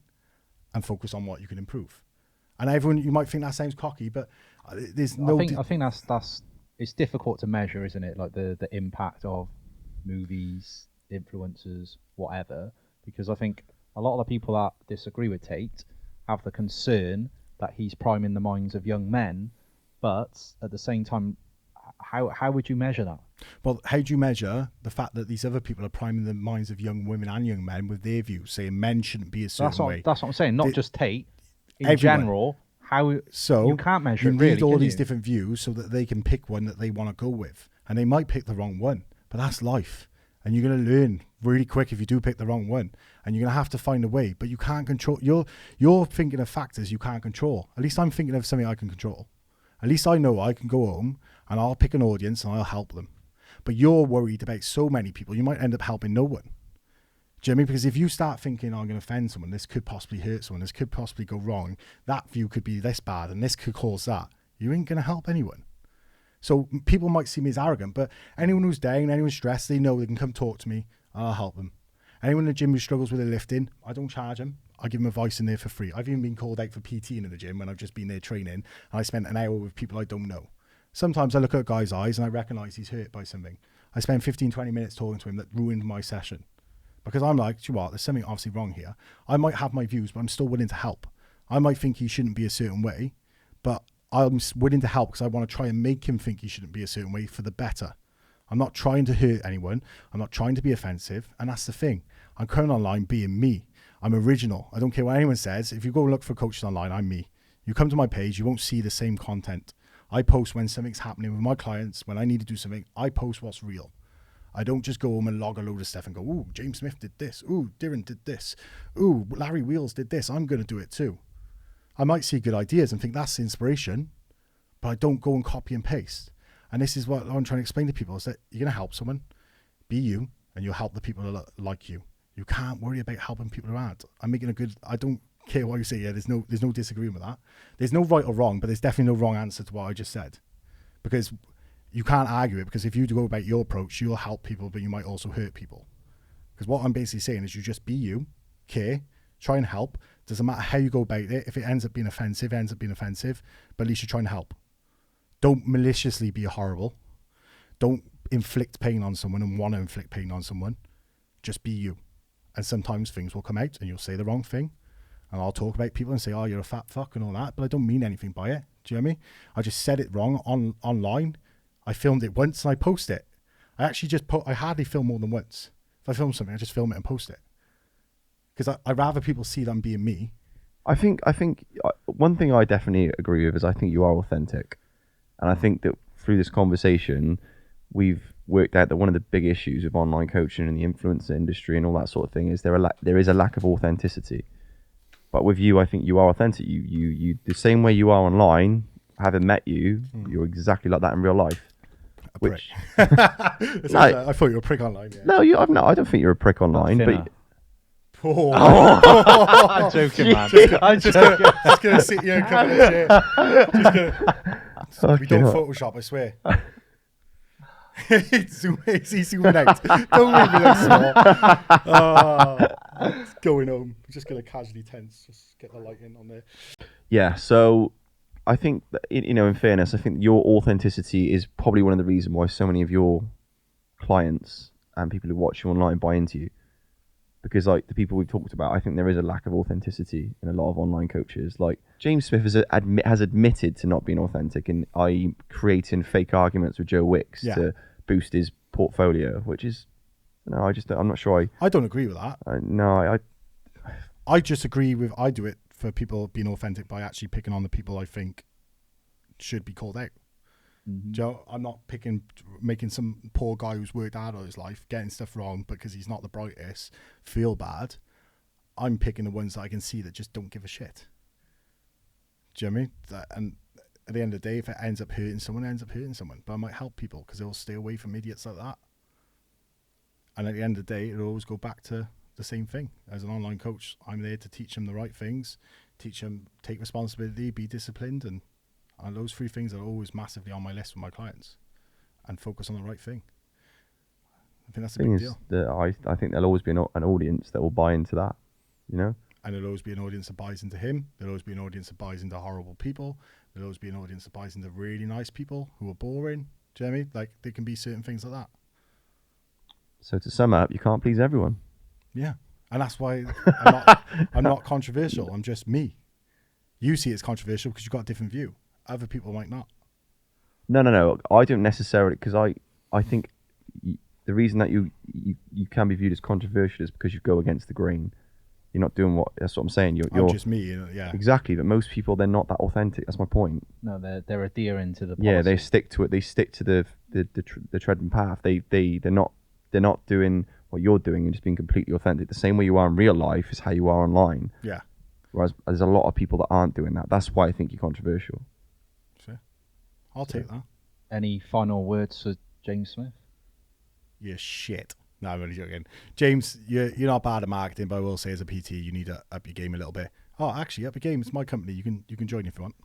and focus on what you can improve. And everyone, you might think that sounds cocky, but there's no. I think that's it's difficult to measure, isn't it? Like the impact of movies, influencers, whatever. Because I think a lot of the people that disagree with Tate have the concern that he's priming the minds of young men, but at the same time, how would you measure that? Well, how do you measure the fact that these other people are priming the minds of young women and young men with their views, saying men shouldn't be a certain way? That's what I'm saying. Not just Tate. In general, you can't measure it, really, you need all these different views so that they can pick one that they want to go with. And they might pick the wrong one, but that's life. And you're going to learn really quick if you do pick the wrong one. And you're going to have to find a way. But you can't control. You're thinking of factors you can't control. At least I'm thinking of something I can control. At least I know I can go home and I'll pick an audience and I'll help them. But you're worried about so many people, you might end up helping no one. Do you know what I mean? Because if you start thinking, I'm going to offend someone, this could possibly hurt someone, this could possibly go wrong, that view could be this bad and this could cause that, you ain't going to help anyone. So people might see me as arrogant, but anyone who's down, anyone stressed, they know they can come talk to me, I'll help them. Anyone in the gym who struggles with their lifting, I don't charge them. I give them advice in there for free. I've even been called out for PT in the gym when I've just been there training, and I spent an hour with people I don't know. Sometimes I look at a guy's eyes and I recognise he's hurt by something. I spend 15, 20 minutes talking to him that ruined my session. Because I'm like, do you know what, there's something obviously wrong here. I might have my views, but I'm still willing to help. I might think he shouldn't be a certain way, but I'm willing to help because I want to try and make him think he shouldn't be a certain way for the better. I'm not trying to hurt anyone. I'm not trying to be offensive. And that's the thing. I'm coming online being me. I'm original. I don't care what anyone says. If you go look for coaches online, I'm me. You come to my page, you won't see the same content. I post when something's happening with my clients. When I need to do something, I post what's real. I don't just go home and log a load of stuff and go, ooh, James Smith did this. Ooh, Darren did this. Ooh, Larry Wheels did this. I'm going to do it too. I might see good ideas and think that's inspiration, but I don't go and copy and paste. And this is what I'm trying to explain to people, is that you're going to help someone, be you, and you'll help the people that like you. You can't worry about helping people around. I don't care what you say. Yeah, there's no disagreement with that. There's no right or wrong, but there's definitely no wrong answer to what I just said. Because you can't argue it, because if you go about your approach, you'll help people, but you might also hurt people. Because what I'm basically saying is you just be you, care, try and help. Doesn't matter how you go about it. If it ends up being offensive, but at least you're trying to help. Don't maliciously be horrible. Don't inflict pain on someone and want to inflict pain on someone. Just be you. And sometimes things will come out and you'll say the wrong thing. And I'll talk about people and say, oh, you're a fat fuck and all that, but I don't mean anything by it. Do you know what I mean? I just said it wrong online. I filmed it once and I post it. I actually I hardly film more than once. If I film something, I just film it and post it. Because I'd rather people see them being me. I think one thing I definitely agree with is I think you are authentic. And I think that through this conversation, we've worked out that one of the big issues with online coaching and the influencer industry and all that sort of thing is there is a lack of authenticity. But with you, I think you are authentic. You the same way you are online, having met you, you're exactly like that in real life. Which I thought you were a prick online. Yeah. No, I don't think you're a prick online. But I'm joking, man. I'm just gonna sit here and cover the shit. We don't Photoshop, I swear. He's zooming out. Don't make me look small. It's going home. I'm just gonna casually tense. Just get the light in on there. Yeah. So I think that, in fairness, I think your authenticity is probably one of the reasons why so many of your clients and people who watch you online buy into you. because like the people we've talked about, I think there is a lack of authenticity in a lot of online coaches. Like James Smith has admitted to not being authentic, and i.e. creating fake arguments with Joe Wicks to boost his portfolio, which is, I'm not sure. I don't agree with that. I just agree with, I do it for people being authentic by actually picking on the people I think should be called out. Joe, I'm not making some poor guy who's worked hard all his life, getting stuff wrong because he's not the brightest, feel bad. I'm picking the ones that I can see that just don't give a shit. Do you know what I mean? And at the end of the day, if it ends up hurting someone, it ends up hurting someone. But I might help people because they'll stay away from idiots like that. And at the end of the day, it'll always go back to the same thing. As an online coach, I'm there to teach them the right things, teach them, take responsibility, be disciplined, and those 3 things are always massively on my list with my clients, and focus on the right thing. I think that's a big deal. I think there'll always be an audience that will buy into that, you know? And there'll always be an audience that buys into him. There'll always be an audience that buys into horrible people. There'll always be an audience that buys into really nice people who are boring. Do you know what I mean? Like, there can be certain things like that. So to sum up, you can't please everyone. Yeah. And that's why I'm not controversial. I'm just me. You see it's controversial because you've got a different view. Other people might not. No. I don't necessarily, because I think the reason that you can be viewed as controversial is because you go against the grain. You're not doing that's what I'm saying. You're just me, yeah. Exactly, but most people, they're not that authentic. That's my point. No, they're adhering to the policy. Yeah, they stick to it. They stick to the trodden path. They're not doing what you're doing and just being completely authentic. The same way you are in real life is how you are online. Yeah. Whereas there's a lot of people that aren't doing that. That's why I think you're controversial. Sure. I'll take that. Any final words for James Smith? You're shit. No, I'm only joking. James, you're not bad at marketing, but I will say as a PT, you need to up your game a little bit. Oh, actually, up your game. It's my company. You can join if you want.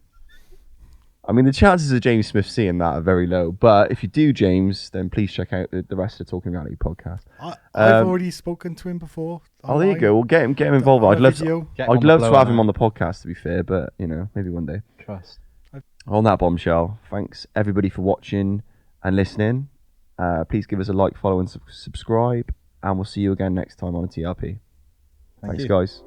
I mean, the chances of James Smith seeing that are very low. But if you do, James, then please check out the rest of the Talking Reality podcast. I've already spoken to him before. Oh, there you go. Well, get him involved. I'd love to have him on the podcast, to be fair, but maybe one day. Trust. On that bombshell, thanks everybody for watching and listening. Please give us a like, follow, and subscribe, and we'll see you again next time on a TRP. Thanks, guys.